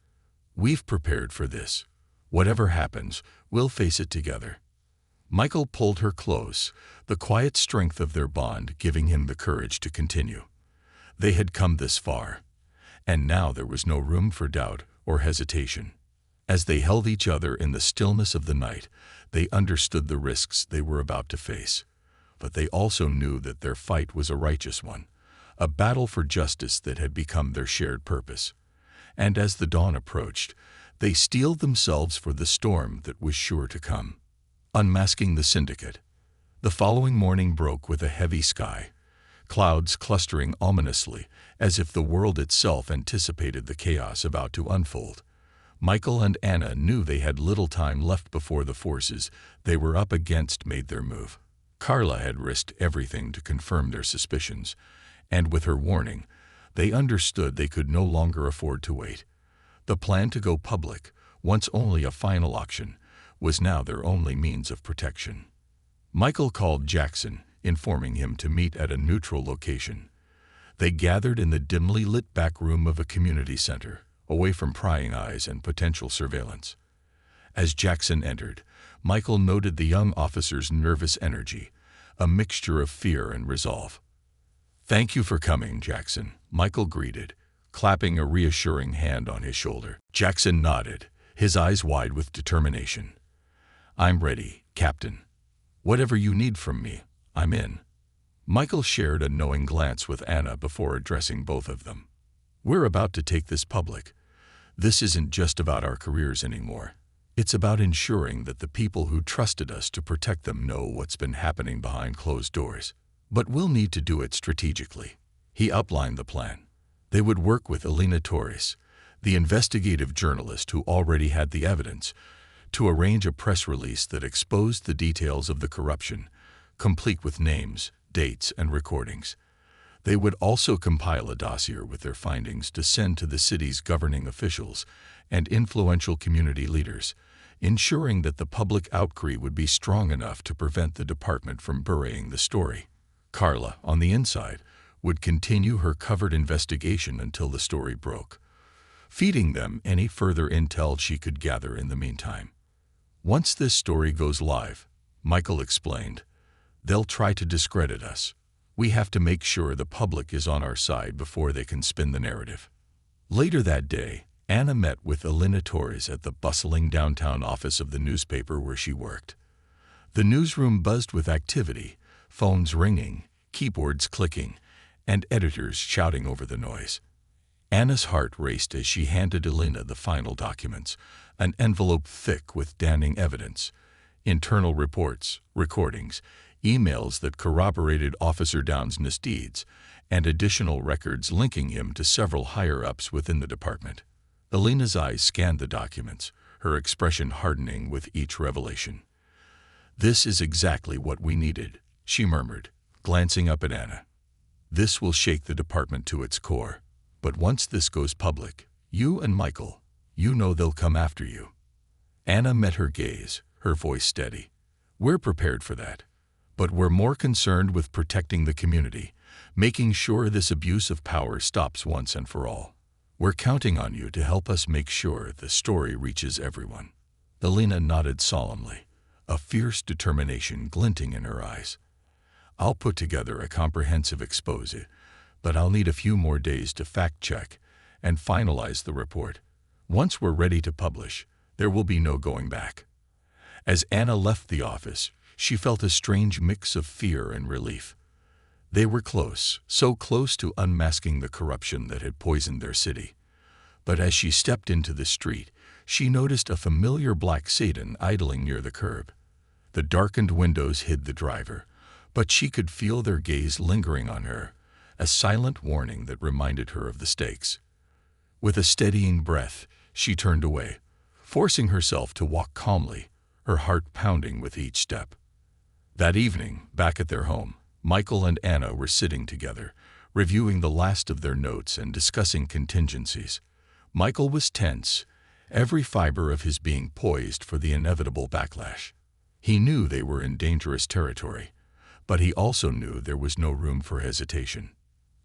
"We've prepared for this. Whatever happens, we'll face it together." Michael pulled her close, the quiet strength of their bond giving him the courage to continue. They had come this far, and now there was no room for doubt or hesitation. As they held each other in the stillness of the night, they understood the risks they were about to face. But they also knew that their fight was a righteous one, a battle for justice that had become their shared purpose. And as the dawn approached, they steeled themselves for the storm that was sure to come. Unmasking the syndicate. The following morning broke with a heavy sky, clouds clustering ominously as if the world itself anticipated the chaos about to unfold. Michael and Anna knew they had little time left before the forces they were up against made their move. Carla had risked everything to confirm their suspicions, and with her warning, they understood they could no longer afford to wait. The plan to go public, once only a final auction, was now their only means of protection. Michael called Jackson, informing him to meet at a neutral location. They gathered in the dimly lit back room of a community center, away from prying eyes and potential surveillance. As Jackson entered, Michael noted the young officer's nervous energy, a mixture of fear and resolve. "Thank you for coming, Jackson," Michael greeted, clapping a reassuring hand on his shoulder. Jackson nodded, his eyes wide with determination. "I'm ready, Captain. Whatever you need from me, I'm in." Michael shared a knowing glance with Anna before addressing both of them. "We're about to take this public. This isn't just about our careers anymore. It's about ensuring that the people who trusted us to protect them know what's been happening behind closed doors. But we'll need to do it strategically." He outlined the plan. They would work with Elena Torres, the investigative journalist who already had the evidence, to arrange a press release that exposed the details of the corruption, complete with names, dates, and recordings. They would also compile a dossier with their findings to send to the city's governing officials and influential community leaders, ensuring that the public outcry would be strong enough to prevent the department from burying the story. Carla, on the inside, would continue her covert investigation until the story broke, feeding them any further intel she could gather in the meantime. "Once this story goes live," Michael explained, "they'll try to discredit us. We have to make sure the public is on our side before they can spin the narrative." Later that day, Anna met with Elena Torres at the bustling downtown office of the newspaper where she worked. The newsroom buzzed with activity, phones ringing, keyboards clicking, and editors shouting over the noise. Anna's heart raced as she handed Elena the final documents, an envelope thick with damning evidence, internal reports, recordings, emails that corroborated Officer Downs' misdeeds, and additional records linking him to several higher-ups within the department. Elena's eyes scanned the documents, her expression hardening with each revelation. "This is exactly what we needed," she murmured, glancing up at Anna. "This will shake the department to its core. But once this goes public, you and Michael, you know they'll come after you." Anna met her gaze, her voice steady. "We're prepared for that. But we're more concerned with protecting the community, making sure this abuse of power stops once and for all. We're counting on you to help us make sure the story reaches everyone." Elena nodded solemnly, a fierce determination glinting in her eyes. "I'll put together a comprehensive expose, but I'll need a few more days to fact-check and finalize the report. Once we're ready to publish, there will be no going back." As Anna left the office, she felt a strange mix of fear and relief. They were close, so close to unmasking the corruption that had poisoned their city. But as she stepped into the street, she noticed a familiar black sedan idling near the curb. The darkened windows hid the driver, but she could feel their gaze lingering on her, a silent warning that reminded her of the stakes. With a steadying breath, she turned away, forcing herself to walk calmly, her heart pounding with each step. That evening, back at their home, Michael and Anna were sitting together, reviewing the last of their notes and discussing contingencies. Michael was tense, every fiber of his being poised for the inevitable backlash. He knew they were in dangerous territory, but he also knew there was no room for hesitation.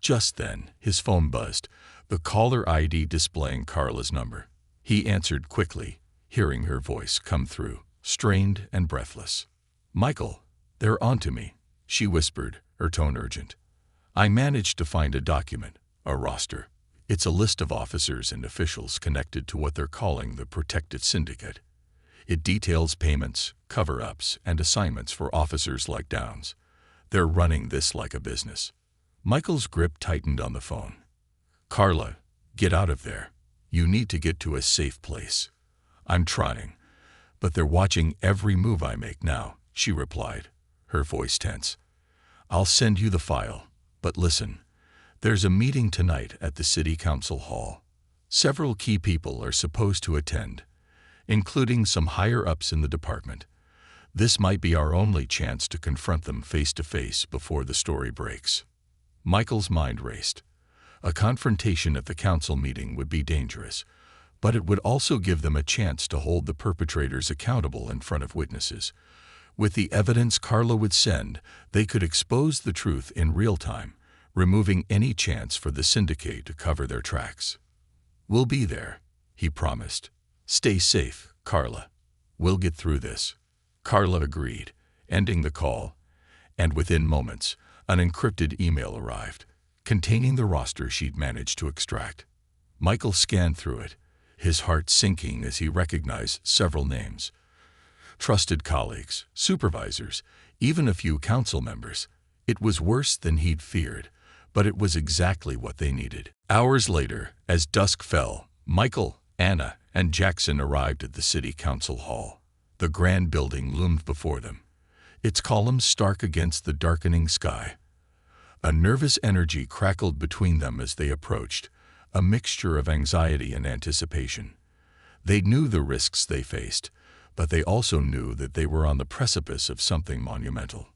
Just then, his phone buzzed, the caller ID displaying Carla's number. He answered quickly, hearing her voice come through, strained and breathless. "Michael, they're onto me," she whispered, her tone urgent. "I managed to find a document, a roster. It's a list of officers and officials connected to what they're calling the Protective Syndicate. It details payments, cover-ups, and assignments for officers like Downs. They're running this like a business." Michael's grip tightened on the phone. "Carla, get out of there. You need to get to a safe place." "I'm trying, but they're watching every move I make now," she replied, her voice tense. "I'll send you the file, but listen, there's a meeting tonight at the City Council Hall. Several key people are supposed to attend, including some higher-ups in the department. This might be our only chance to confront them face-to-face before the story breaks." Michael's mind raced. A confrontation at the council meeting would be dangerous, but it would also give them a chance to hold the perpetrators accountable in front of witnesses. With the evidence Carla would send, they could expose the truth in real time, removing any chance for the syndicate to cover their tracks. "We'll be there," he promised. "Stay safe, Carla. We'll get through this." Carla agreed, ending the call, and within moments, an encrypted email arrived, containing the roster she'd managed to extract. Michael scanned through it, his heart sinking as he recognized several names. Trusted colleagues, supervisors, even a few council members. It was worse than he'd feared, but it was exactly what they needed. Hours later, as dusk fell, Michael, Anna, and Jackson arrived at the City Council Hall. The grand building loomed before them, its columns stark against the darkening sky. A nervous energy crackled between them as they approached, a mixture of anxiety and anticipation. They knew the risks they faced, but they also knew that they were on the precipice of something monumental.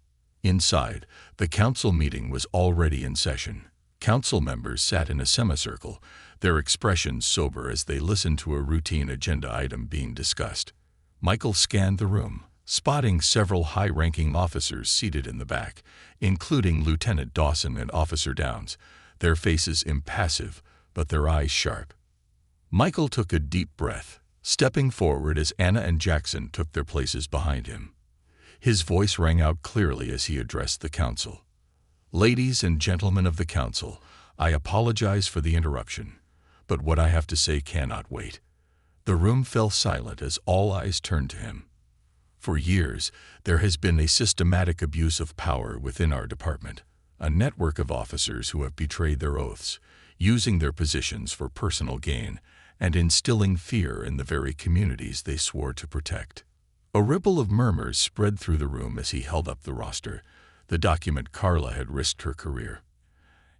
Inside, the council meeting was already in session. Council members sat in a semicircle, their expressions sober as they listened to a routine agenda item being discussed. Michael scanned the room, spotting several high-ranking officers seated in the back, including Lieutenant Dawson and Officer Downs, their faces impassive, but their eyes sharp. Michael took a deep breath, stepping forward as Anna and Jackson took their places behind him. His voice rang out clearly as he addressed the council. "Ladies and gentlemen of the council, I apologize for the interruption, but what I have to say cannot wait." The room fell silent as all eyes turned to him. "For years, there has been a systematic abuse of power within our department, a network of officers who have betrayed their oaths, using their positions for personal gain, and instilling fear in the very communities they swore to protect." A ripple of murmurs spread through the room as he held up the roster, the document Carla had risked her career,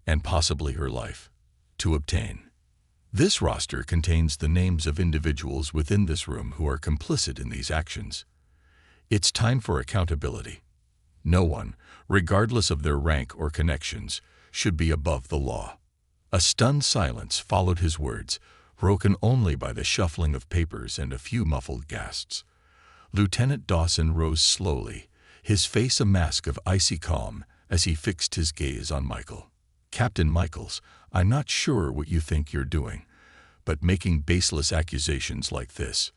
and possibly her life, to obtain. "This roster contains the names of individuals within this room who are complicit in these actions. It's time for accountability. No one, regardless of their rank or connections, should be above the law." A stunned silence followed his words, broken only by the shuffling of papers and a few muffled gasps. Lieutenant Dawson rose slowly, his face a mask of icy calm as he fixed his gaze on Michael. "Captain Michaels, I'm not sure what you think you're doing, but making baseless accusations like this—"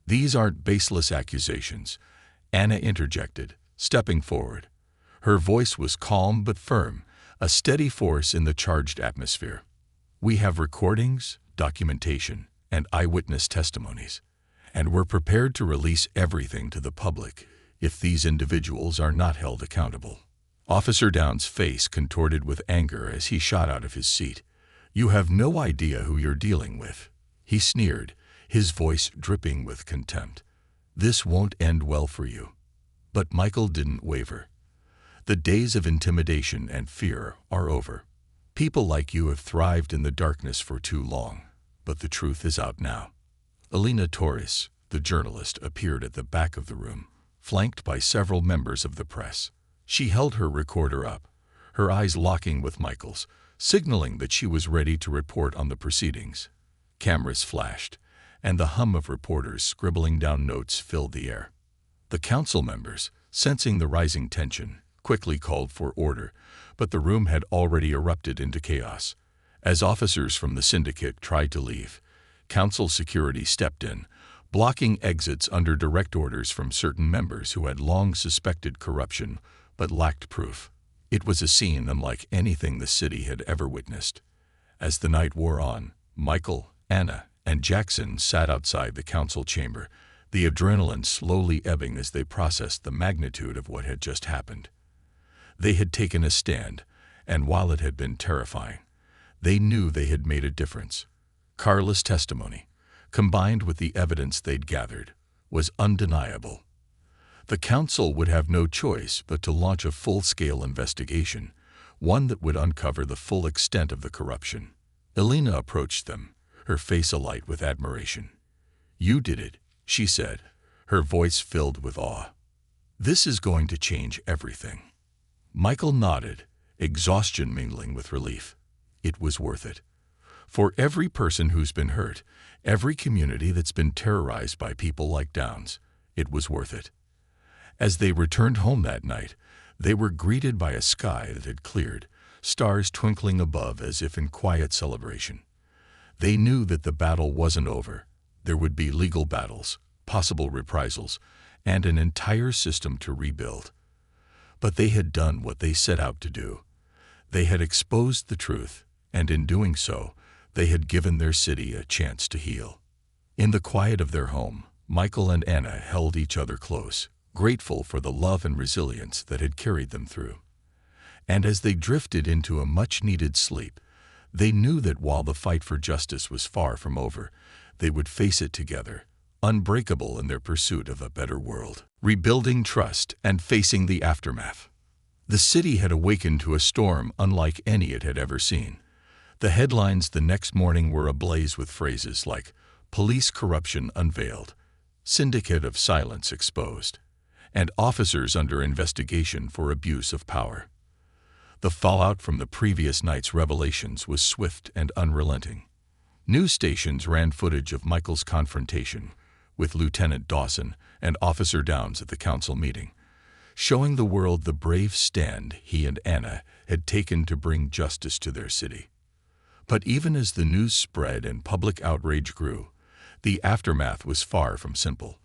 "These aren't baseless accusations," Anna interjected, stepping forward. Her voice was calm but firm, a steady force in the charged atmosphere. "We have recordings, documentation, and eyewitness testimonies, and we're prepared to release everything to the public if these individuals are not held accountable." Officer Downs' face contorted with anger as he shot out of his seat. "You have no idea who you're dealing with," he sneered, his voice dripping with contempt. "This won't end well for you." But Michael didn't waver. The days of intimidation and fear are over. People like you have thrived in the darkness for too long, but the truth is out now. Elena Torres, the journalist, appeared at the back of the room, flanked by several members of the press. She held her recorder up, her eyes locking with Michael's, signaling that she was ready to report on the proceedings. Cameras flashed, and the hum of reporters scribbling down notes filled the air. The council members, sensing the rising tension, quickly called for order, but the room had already erupted into chaos. As officers from the syndicate tried to leave, council security stepped in, blocking exits under direct orders from certain members who had long suspected corruption but lacked proof. It was a scene unlike anything the city had ever witnessed. As the night wore on, Michael, Anna, and Jackson sat outside the council chamber, the adrenaline slowly ebbing as they processed the magnitude of what had just happened. They had taken a stand, and while it had been terrifying, they knew they had made a difference. Carla's testimony, combined with the evidence they'd gathered, was undeniable. The council would have no choice but to launch a full-scale investigation, one that would uncover the full extent of the corruption. Elena approached them, her face alight with admiration. "You did it," she said, her voice filled with awe. "This is going to change everything." Michael nodded, exhaustion mingling with relief. It was worth it. For every person who's been hurt, every community that's been terrorized by people like Downs, it was worth it. As they returned home that night, they were greeted by a sky that had cleared, stars twinkling above as if in quiet celebration. They knew that the battle wasn't over. There would be legal battles, possible reprisals, and an entire system to rebuild. But they had done what they set out to do. They had exposed the truth, and in doing so, they had given their city a chance to heal. In the quiet of their home, Michael and Anna held each other close, grateful for the love and resilience that had carried them through. And as they drifted into a much-needed sleep, they knew that while the fight for justice was far from over, they would face it together, unbreakable in their pursuit of a better world, rebuilding trust and facing the aftermath. The city had awakened to a storm unlike any it had ever seen. The headlines the next morning were ablaze with phrases like "Police corruption unveiled," "Syndicate of silence exposed," and "Officers under investigation for abuse of power." The fallout from the previous night's revelations was swift and unrelenting. News stations ran footage of Michael's confrontation with Lieutenant Dawson and Officer Downs at the council meeting, showing the world the brave stand he and Anna had taken to bring justice to their city. But even as the news spread and public outrage grew, the aftermath was far from simple.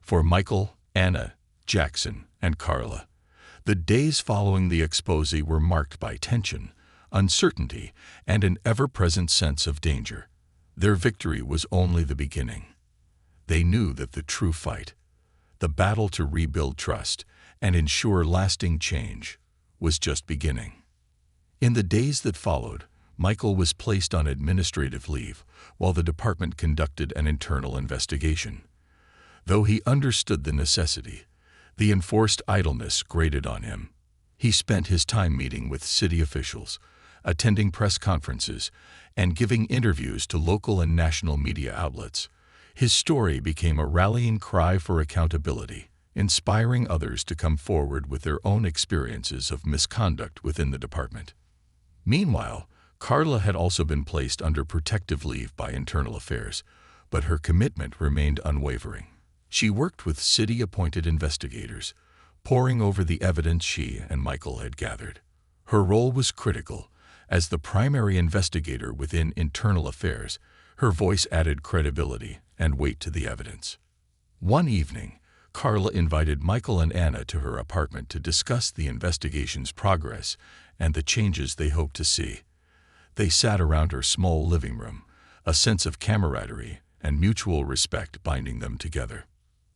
For Michael, Anna, Jackson, and Carla, the days following the exposé were marked by tension, uncertainty, and an ever-present sense of danger. Their victory was only the beginning. They knew that the true fight, the battle to rebuild trust and ensure lasting change, was just beginning. In the days that followed, Michael was placed on administrative leave while the department conducted an internal investigation. Though he understood the necessity, the enforced idleness grated on him. He spent his time meeting with city officials, attending press conferences, and giving interviews to local and national media outlets. His story became a rallying cry for accountability, inspiring others to come forward with their own experiences of misconduct within the department. Meanwhile, Carla had also been placed under protective leave by Internal Affairs, but her commitment remained unwavering. She worked with city-appointed investigators, poring over the evidence she and Michael had gathered. Her role was critical. As the primary investigator within Internal Affairs, her voice added credibility and weight to the evidence. One evening, Carla invited Michael and Anna to her apartment to discuss the investigation's progress and the changes they hoped to see. They sat around her small living room, a sense of camaraderie and mutual respect binding them together.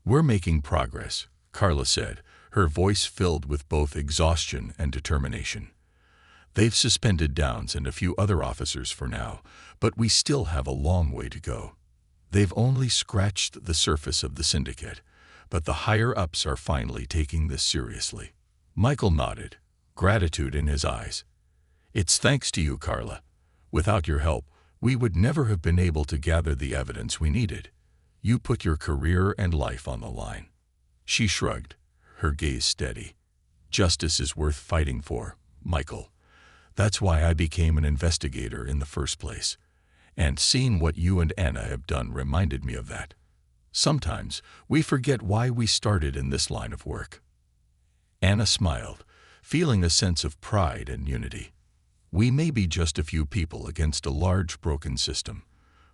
"We're making progress," Carla said, her voice filled with both exhaustion and determination. "They've suspended Downs and a few other officers for now, but we still have a long way to go. They've only scratched the surface of the syndicate, but the higher-ups are finally taking this seriously." Michael nodded, gratitude in his eyes. "It's thanks to you, Carla. Without your help, we would never have been able to gather the evidence we needed. You put your career and life on the line." She shrugged, her gaze steady. "Justice is worth fighting for, Michael. That's why I became an investigator in the first place. And seeing what you and Anna have done reminded me of that." Sometimes we forget why we started in this line of work." Anna smiled, feeling a sense of pride and unity. "We may be just a few people against a large broken system,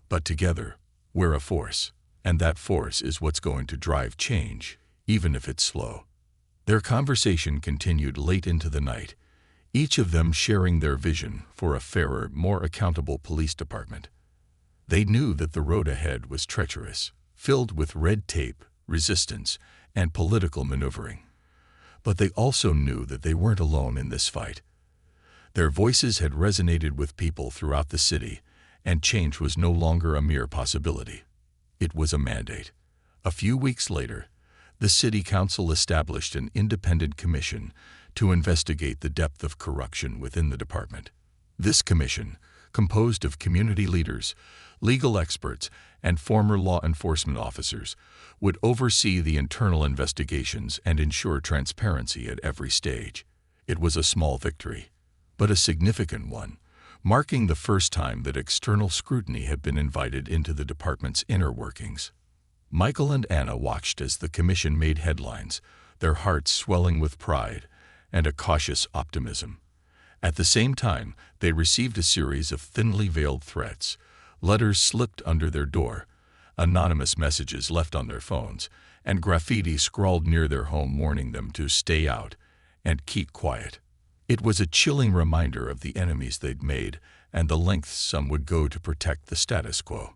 but together we're a force, and that force is what's going to drive change, even if it's slow." Their conversation continued late into the night, each of them sharing their vision for a fairer, more accountable police department. They knew that the road ahead was treacherous, filled with red tape, resistance, and political maneuvering. But they also knew that they weren't alone in this fight. Their voices had resonated with people throughout the city, and change was no longer a mere possibility. It was a mandate. A few weeks later, the city council established an independent commission to investigate the depth of corruption within the department. This commission, composed of community leaders, legal experts, and former law enforcement officers, would oversee the internal investigations and ensure transparency at every stage. It was a small victory, but a significant one, marking the first time that external scrutiny had been invited into the department's inner workings. Michael and Anna watched as the commission made headlines, their hearts swelling with pride and a cautious optimism. At the same time, they received a series of thinly veiled threats. Letters slipped under their door, anonymous messages left on their phones, and graffiti scrawled near their home warning them to stay out and keep quiet. It was a chilling reminder of the enemies they'd made and the lengths some would go to protect the status quo.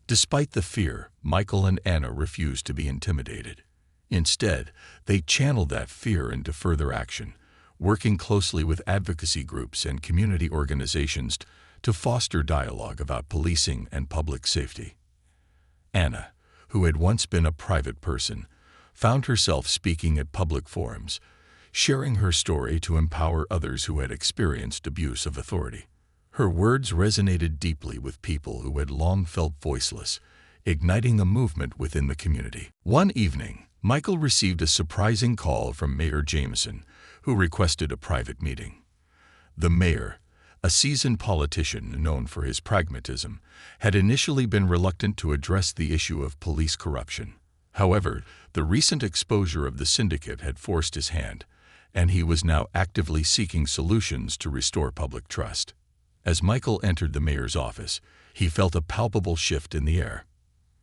Despite the fear, Michael and Anna refused to be intimidated. Instead, they channeled that fear into further action, working closely with advocacy groups and community organizations to foster dialogue about policing and public safety. Anna, who had once been a private person, found herself speaking at public forums, sharing her story to empower others who had experienced abuse of authority. Her words resonated deeply with people who had long felt voiceless, igniting a movement within the community. One evening, Michael received a surprising call from Mayor Jameson, who requested a private meeting. The mayor, a seasoned politician known for his pragmatism, had initially been reluctant to address the issue of police corruption. However, the recent exposure of the syndicate had forced his hand, and he was now actively seeking solutions to restore public trust. As Michael entered the mayor's office, he felt a palpable shift in the air.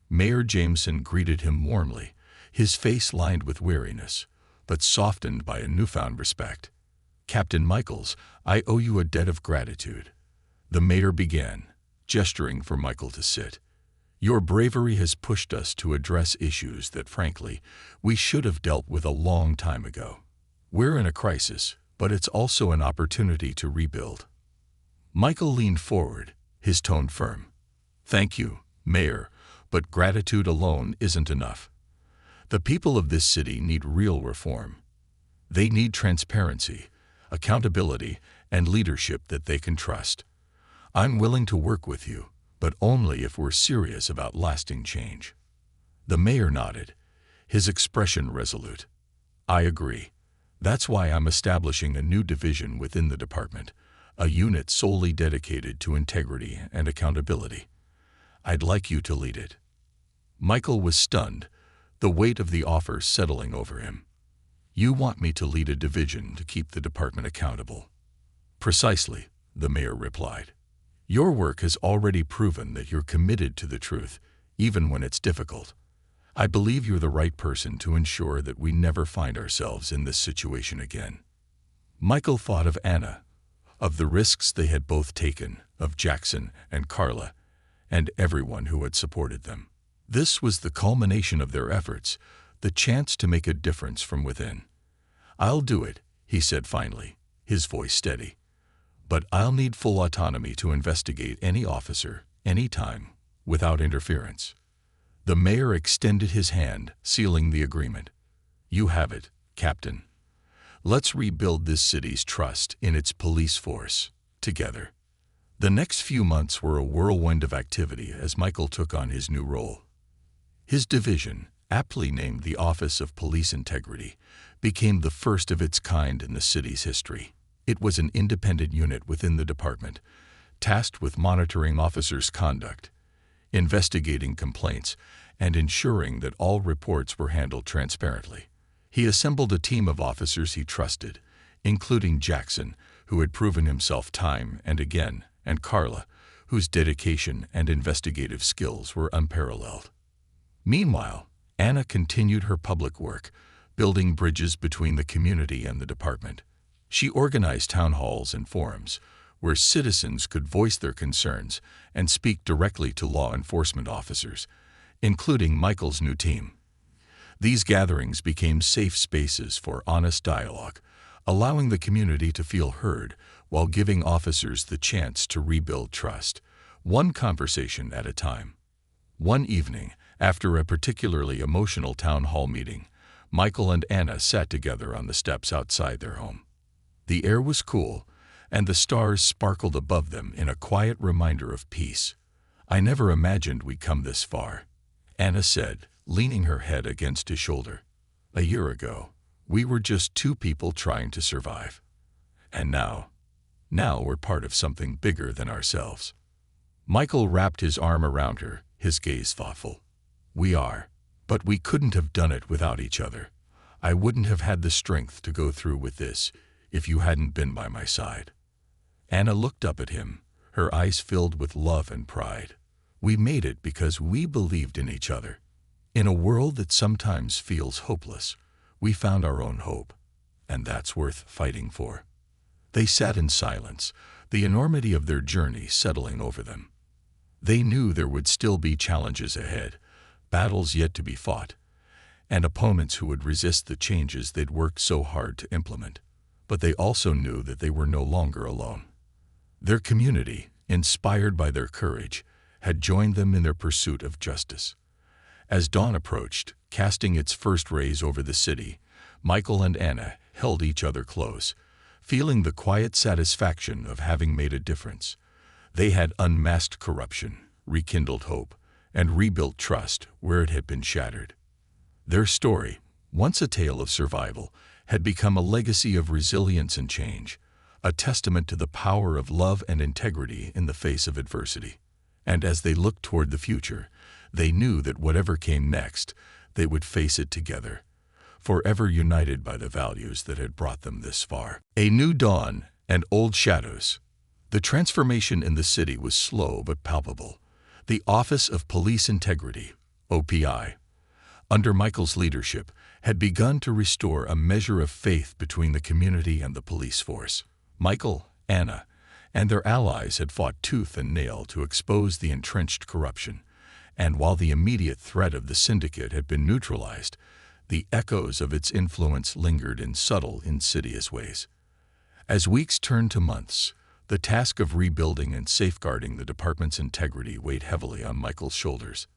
Mayor Jameson greeted him warmly, his face lined with weariness, but softened by a newfound respect. "Captain Michaels, I owe you a debt of gratitude," the mayor began, gesturing for Michael to sit. "Your bravery has pushed us to address issues that, frankly, we should have dealt with a long time ago. We're in a crisis, but it's also an opportunity to rebuild." Michael leaned forward, his tone firm. "Thank you, Mayor, but gratitude alone isn't enough. The people of this city need real reform. They need transparency, accountability, and leadership that they can trust. I'm willing to work with you, but only if we're serious about lasting change." The mayor nodded, his expression resolute. "I agree. That's why I'm establishing a new division within the department, a unit solely dedicated to integrity and accountability. I'd like you to lead it." Michael was stunned, the weight of the offer settling over him. "You want me to lead a division to keep the department accountable?" "Precisely," the mayor replied. "Your work has already proven that you're committed to the truth, even when it's difficult. I believe you're the right person to ensure that we never find ourselves in this situation again." Michael thought of Anna, of the risks they had both taken, of Jackson and Carla, and everyone who had supported them. This was the culmination of their efforts, the chance to make a difference from within. "I'll do it," he said finally, his voice steady. "But I'll need full autonomy to investigate any officer, anytime, without interference." The mayor extended his hand, sealing the agreement. "You have it, Captain. Let's rebuild this city's trust in its police force, together." The next few months were a whirlwind of activity as Michael took on his new role. His division, aptly named the Office of Police Integrity, became the first of its kind in the city's history. It was an independent unit within the department, tasked with monitoring officers' conduct, investigating complaints, and ensuring that all reports were handled transparently. He assembled a team of officers he trusted, including Jackson, who had proven himself time and again, and Carla, whose dedication and investigative skills were unparalleled. Meanwhile, Anna continued her public work, building bridges between the community and the department. She organized town halls and forums, where citizens could voice their concerns and speak directly to law enforcement officers, including Michael's new team. These gatherings became safe spaces for honest dialogue, allowing the community to feel heard while giving officers the chance to rebuild trust, one conversation at a time. One evening, after a particularly emotional town hall meeting, Michael and Anna sat together on the steps outside their home. The air was cool, and the stars sparkled above them in a quiet reminder of peace. "I never imagined we'd come this far," Anna said, leaning her head against his shoulder. "A year ago, we were just two people trying to survive. And now we're part of something bigger than ourselves." Michael wrapped his arm around her, his gaze thoughtful. "We are, but we couldn't have done it without each other. I wouldn't have had the strength to go through with this if you hadn't been by my side." Anna looked up at him, her eyes filled with love and pride. "We made it because we believed in each other. In a world that sometimes feels hopeless, we found our own hope, and that's worth fighting for." They sat in silence, the enormity of their journey settling over them. They knew there would still be challenges ahead, battles yet to be fought, and opponents who would resist the changes they'd worked so hard to implement. But they also knew that they were no longer alone. Their community, inspired by their courage, had joined them in their pursuit of justice. As dawn approached, casting its first rays over the city, Michael and Anna held each other close, feeling the quiet satisfaction of having made a difference. They had unmasked corruption, rekindled hope, and rebuilt trust where it had been shattered. Their story, once a tale of survival, had become a legacy of resilience and change, a testament to the power of love and integrity in the face of adversity. And as they looked toward the future, they knew that whatever came next, they would face it together, forever united by the values that had brought them this far. A new dawn and old shadows. The transformation in the city was slow but palpable. The Office of Police Integrity, OPI, under Michael's leadership, had begun to restore a measure of faith between the community and the police force. Michael, Anna, and their allies had fought tooth and nail to expose the entrenched corruption, and while the immediate threat of the syndicate had been neutralized, the echoes of its influence lingered in subtle, insidious ways. As weeks turned to months, the task of rebuilding and safeguarding the department's integrity weighed heavily on Michael's shoulders.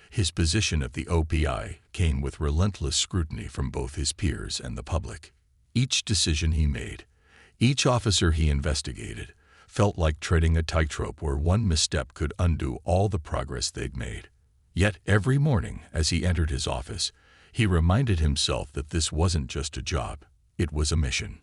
His position at the OPI came with relentless scrutiny from both his peers and the public. Each decision he made, each officer he investigated, felt like treading a tightrope where one misstep could undo all the progress they'd made. Yet every morning, as he entered his office, he reminded himself that this wasn't just a job, it was a mission.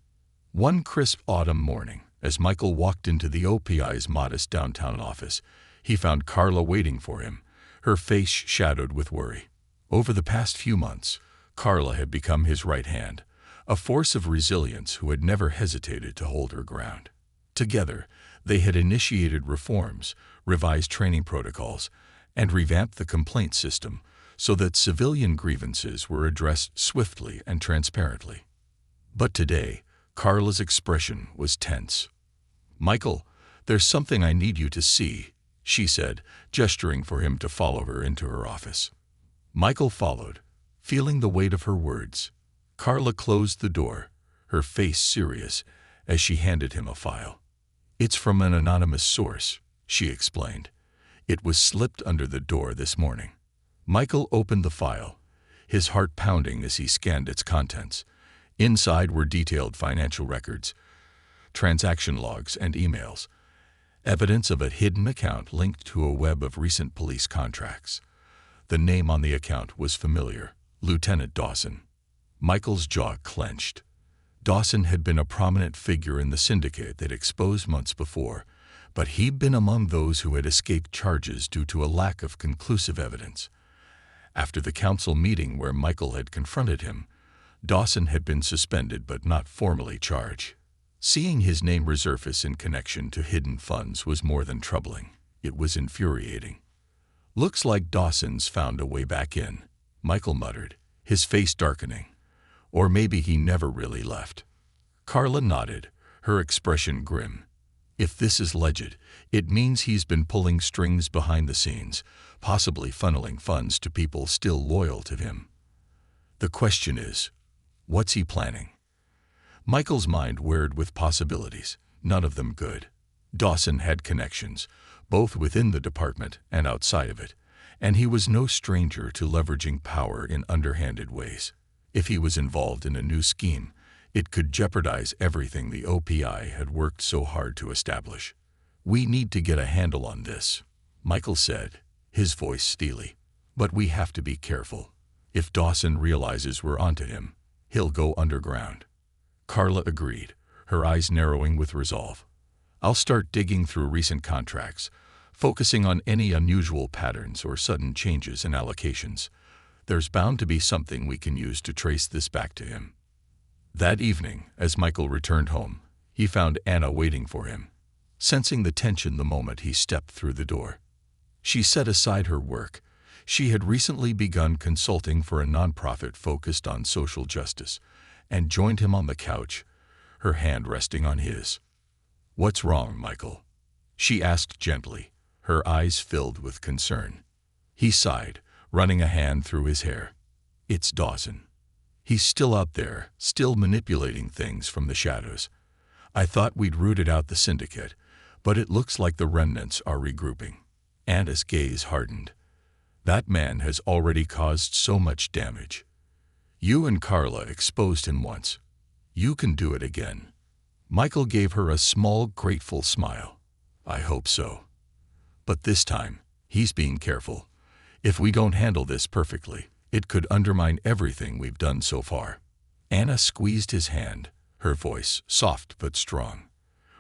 One crisp autumn morning, as Michael walked into the OPI's modest downtown office, he found Carla waiting for him, her face shadowed with worry. Over the past few months, Carla had become his right hand, a force of resilience who had never hesitated to hold her ground. Together, they had initiated reforms, revised training protocols, and revamped the complaint system so that civilian grievances were addressed swiftly and transparently. But today, Carla's expression was tense. "Michael, there's something I need you to see," she said, gesturing for him to follow her into her office. Michael followed, feeling the weight of her words. Carla closed the door, her face serious, as she handed him a file. "It's from an anonymous source," she explained. "It was slipped under the door this morning." Michael opened the file, his heart pounding as he scanned its contents. Inside were detailed financial records, transaction logs, and emails, evidence of a hidden account linked to a web of recent police contracts. The name on the account was familiar: Lieutenant Dawson. Michael's jaw clenched. Dawson had been a prominent figure in the syndicate they'd exposed months before, but he'd been among those who had escaped charges due to a lack of conclusive evidence. After the council meeting where Michael had confronted him, Dawson had been suspended but not formally charged. Seeing his name resurface in connection to hidden funds was more than troubling. It was infuriating. "Looks like Dawson's found a way back in," Michael muttered, his face darkening. "Or maybe he never really left." Carla nodded, her expression grim. "If this is legit, it means he's been pulling strings behind the scenes, possibly funneling funds to people still loyal to him. The question is, what's he planning?" Michael's mind whirred with possibilities, none of them good. Dawson had connections, both within the department and outside of it, and he was no stranger to leveraging power in underhanded ways. If he was involved in a new scheme, it could jeopardize everything the OPI had worked so hard to establish. "We need to get a handle on this," Michael said, his voice steely. "But we have to be careful. If Dawson realizes we're onto him, he'll go underground." Carla agreed, her eyes narrowing with resolve. "I'll start digging through recent contracts, focusing on any unusual patterns or sudden changes in allocations. There's bound to be something we can use to trace this back to him." That evening, as Michael returned home, he found Anna waiting for him, sensing the tension the moment he stepped through the door. She set aside her work. She had recently begun consulting for a nonprofit focused on social justice, and joined him on the couch, her hand resting on his. "What's wrong, Michael?" she asked gently, her eyes filled with concern. He sighed, running a hand through his hair. "It's Dawson. He's still out there, still manipulating things from the shadows. I thought we'd rooted out the syndicate, but it looks like the remnants are regrouping." Anna's gaze hardened. "That man has already caused so much damage. You and Carla exposed him once. You can do it again." Michael gave her a small, grateful smile. "I hope so. But this time, he's being careful. If we don't handle this perfectly, it could undermine everything we've done so far." Anna squeezed his hand, her voice soft but strong.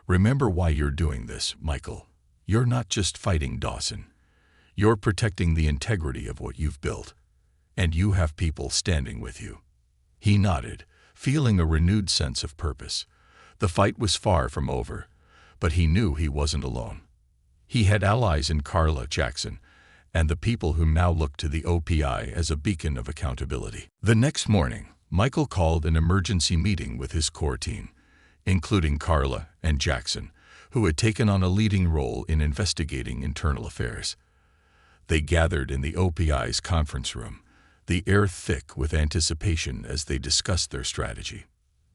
"Remember why you're doing this, Michael. You're not just fighting Dawson. You're protecting the integrity of what you've built. And you have people standing with you." He nodded, feeling a renewed sense of purpose. The fight was far from over, but he knew he wasn't alone. He had allies in Carla, Jackson, and the people who now looked to the OPI as a beacon of accountability. The next morning, Michael called an emergency meeting with his core team, including Carla and Jackson, who had taken on a leading role in investigating internal affairs. They gathered in the OPI's conference room, the air thick with anticipation as they discussed their strategy.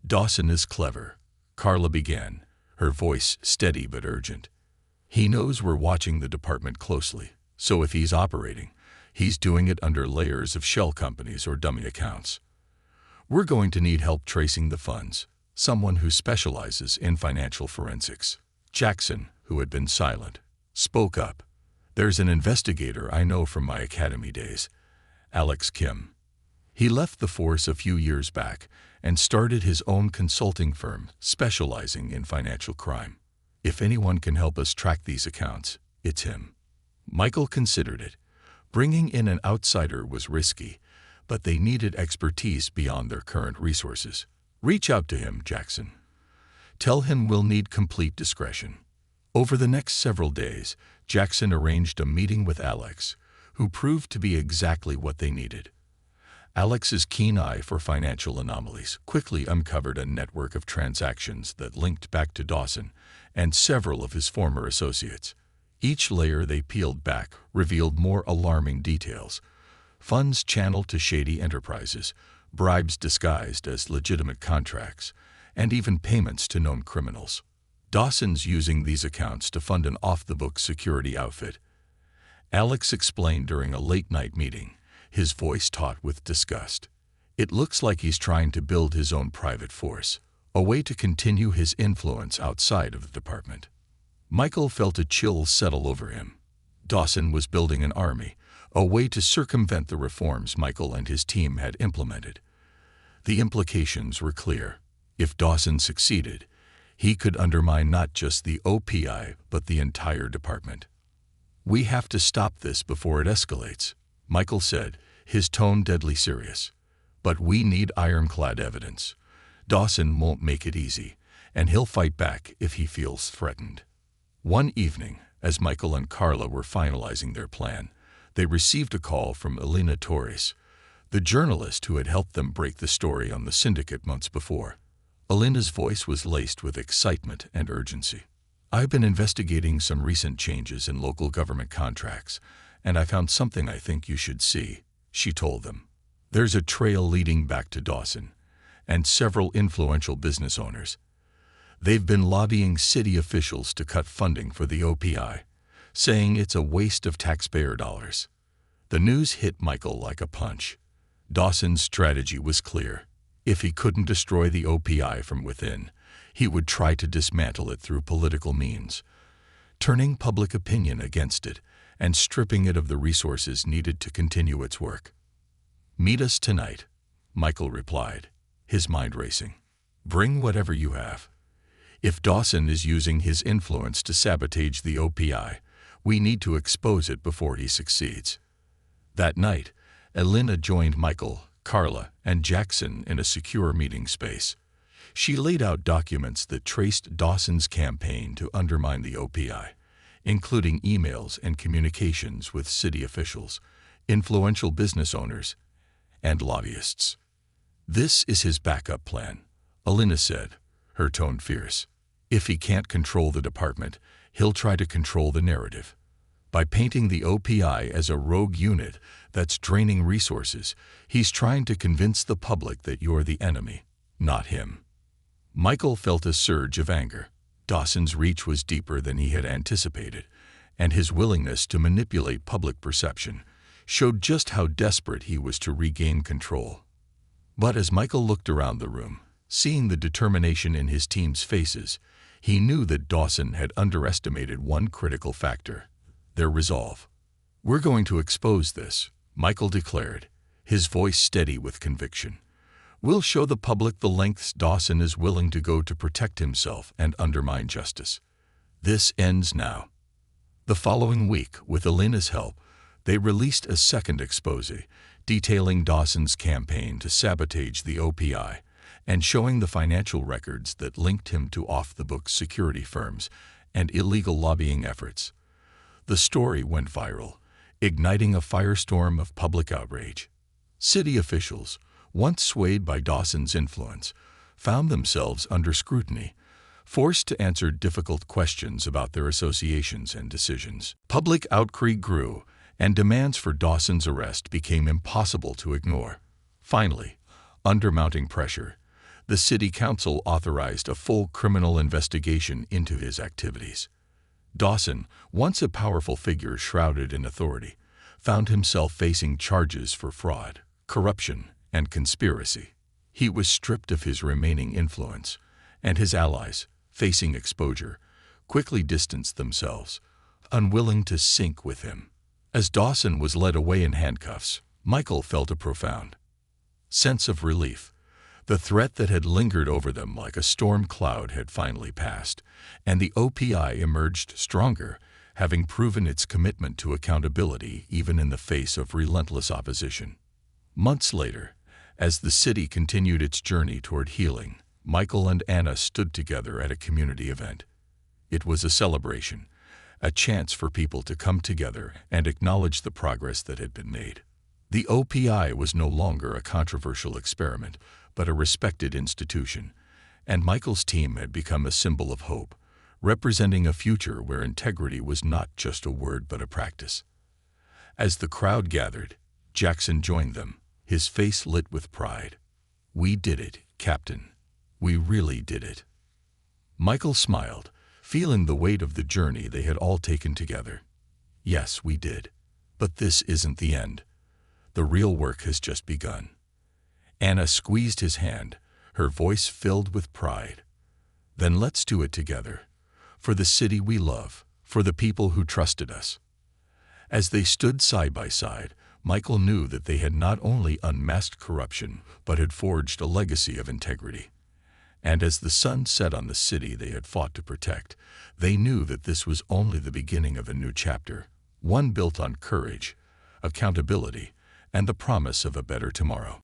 "Dawson is clever," Carla began, her voice steady but urgent. "He knows we're watching the department closely, so if he's operating, he's doing it under layers of shell companies or dummy accounts. We're going to need help tracing the funds, someone who specializes in financial forensics." Jackson, who had been silent, spoke up. "There's an investigator I know from my academy days, Alex Kim. He left the force a few years back and started his own consulting firm specializing in financial crime. If anyone can help us track these accounts, it's him." Michael considered it. Bringing in an outsider was risky, but they needed expertise beyond their current resources. "Reach out to him, Jackson. Tell him we'll need complete discretion." Over the next several days, Jackson arranged a meeting with Alex, who proved to be exactly what they needed. Alex's keen eye for financial anomalies quickly uncovered a network of transactions that linked back to Dawson and several of his former associates. Each layer they peeled back revealed more alarming details: funds channeled to shady enterprises, bribes disguised as legitimate contracts, and even payments to known criminals. Dawson's using these accounts to fund an off-the-books security outfit. Alex explained during a late-night meeting, his voice taut with disgust. "It looks like he's trying to build his own private force, a way to continue his influence outside of the department." Michael felt a chill settle over him. Dawson was building an army, a way to circumvent the reforms Michael and his team had implemented. The implications were clear. If Dawson succeeded, he could undermine not just the OPI but the entire department. "We have to stop this before it escalates," Michael said, his tone deadly serious. "But we need ironclad evidence. Dawson won't make it easy, and he'll fight back if he feels threatened." One evening, as Michael and Carla were finalizing their plan, they received a call from Elena Torres, the journalist who had helped them break the story on the syndicate months before. Elena's voice was laced with excitement and urgency. "I've been investigating some recent changes in local government contracts, and I found something I think you should see," she told them. "There's a trail leading back to Dawson and several influential business owners. They've been lobbying city officials to cut funding for the OPI, saying it's a waste of taxpayer dollars." The news hit Michael like a punch. Dawson's strategy was clear. If he couldn't destroy the OPI from within, he would try to dismantle it through political means, turning public opinion against it and stripping it of the resources needed to continue its work. "Meet us tonight," Michael replied, his mind racing. "Bring whatever you have. If Dawson is using his influence to sabotage the OPI, we need to expose it before he succeeds." That night, Elena joined Michael, Carla, and Jackson in a secure meeting space. She laid out documents that traced Dawson's campaign to undermine the OPI, including emails and communications with city officials, influential business owners, and lobbyists. "This is his backup plan," Elena said, her tone fierce. "If he can't control the department, he'll try to control the narrative. By painting the OPI as a rogue unit that's draining resources, he's trying to convince the public that you're the enemy, not him." Michael felt a surge of anger. Dawson's reach was deeper than he had anticipated, and his willingness to manipulate public perception showed just how desperate he was to regain control. But as Michael looked around the room, seeing the determination in his team's faces, he knew that Dawson had underestimated one critical factor: their resolve. "We're going to expose this," Michael declared, his voice steady with conviction. "We'll show the public the lengths Dawson is willing to go to protect himself and undermine justice. This ends now." The following week, with Elena's help, they released a second exposé, detailing Dawson's campaign to sabotage the OPI and showing the financial records that linked him to off-the-books security firms and illegal lobbying efforts. The story went viral, igniting a firestorm of public outrage. City officials, once swayed by Dawson's influence, found themselves under scrutiny, forced to answer difficult questions about their associations and decisions. Public outcry grew, and demands for Dawson's arrest became impossible to ignore. Finally, under mounting pressure, the city council authorized a full criminal investigation into his activities. Dawson, once a powerful figure shrouded in authority, found himself facing charges for fraud, corruption, and conspiracy. He was stripped of his remaining influence, and his allies, facing exposure, quickly distanced themselves, unwilling to sink with him. As Dawson was led away in handcuffs, Michael felt a profound sense of relief. The threat that had lingered over them like a storm cloud had finally passed, and the OPI emerged stronger, having proven its commitment to accountability even in the face of relentless opposition. Months later, as the city continued its journey toward healing, Michael and Anna stood together at a community event. It was a celebration, a chance for people to come together and acknowledge the progress that had been made. The OPI was no longer a controversial experiment, but a respected institution, and Michael's team had become a symbol of hope, representing a future where integrity was not just a word but a practice. As the crowd gathered, Jackson joined them, his face lit with pride. "We did it, Captain. We really did it." Michael smiled, feeling the weight of the journey they had all taken together. "Yes, we did. But this isn't the end. The real work has just begun." Anna squeezed his hand, her voice filled with pride. "Then let's do it together. For the city we love, for the people who trusted us." As they stood side by side, Michael knew that they had not only unmasked corruption, but had forged a legacy of integrity. And as the sun set on the city they had fought to protect, they knew that this was only the beginning of a new chapter, one built on courage, accountability, and the promise of a better tomorrow.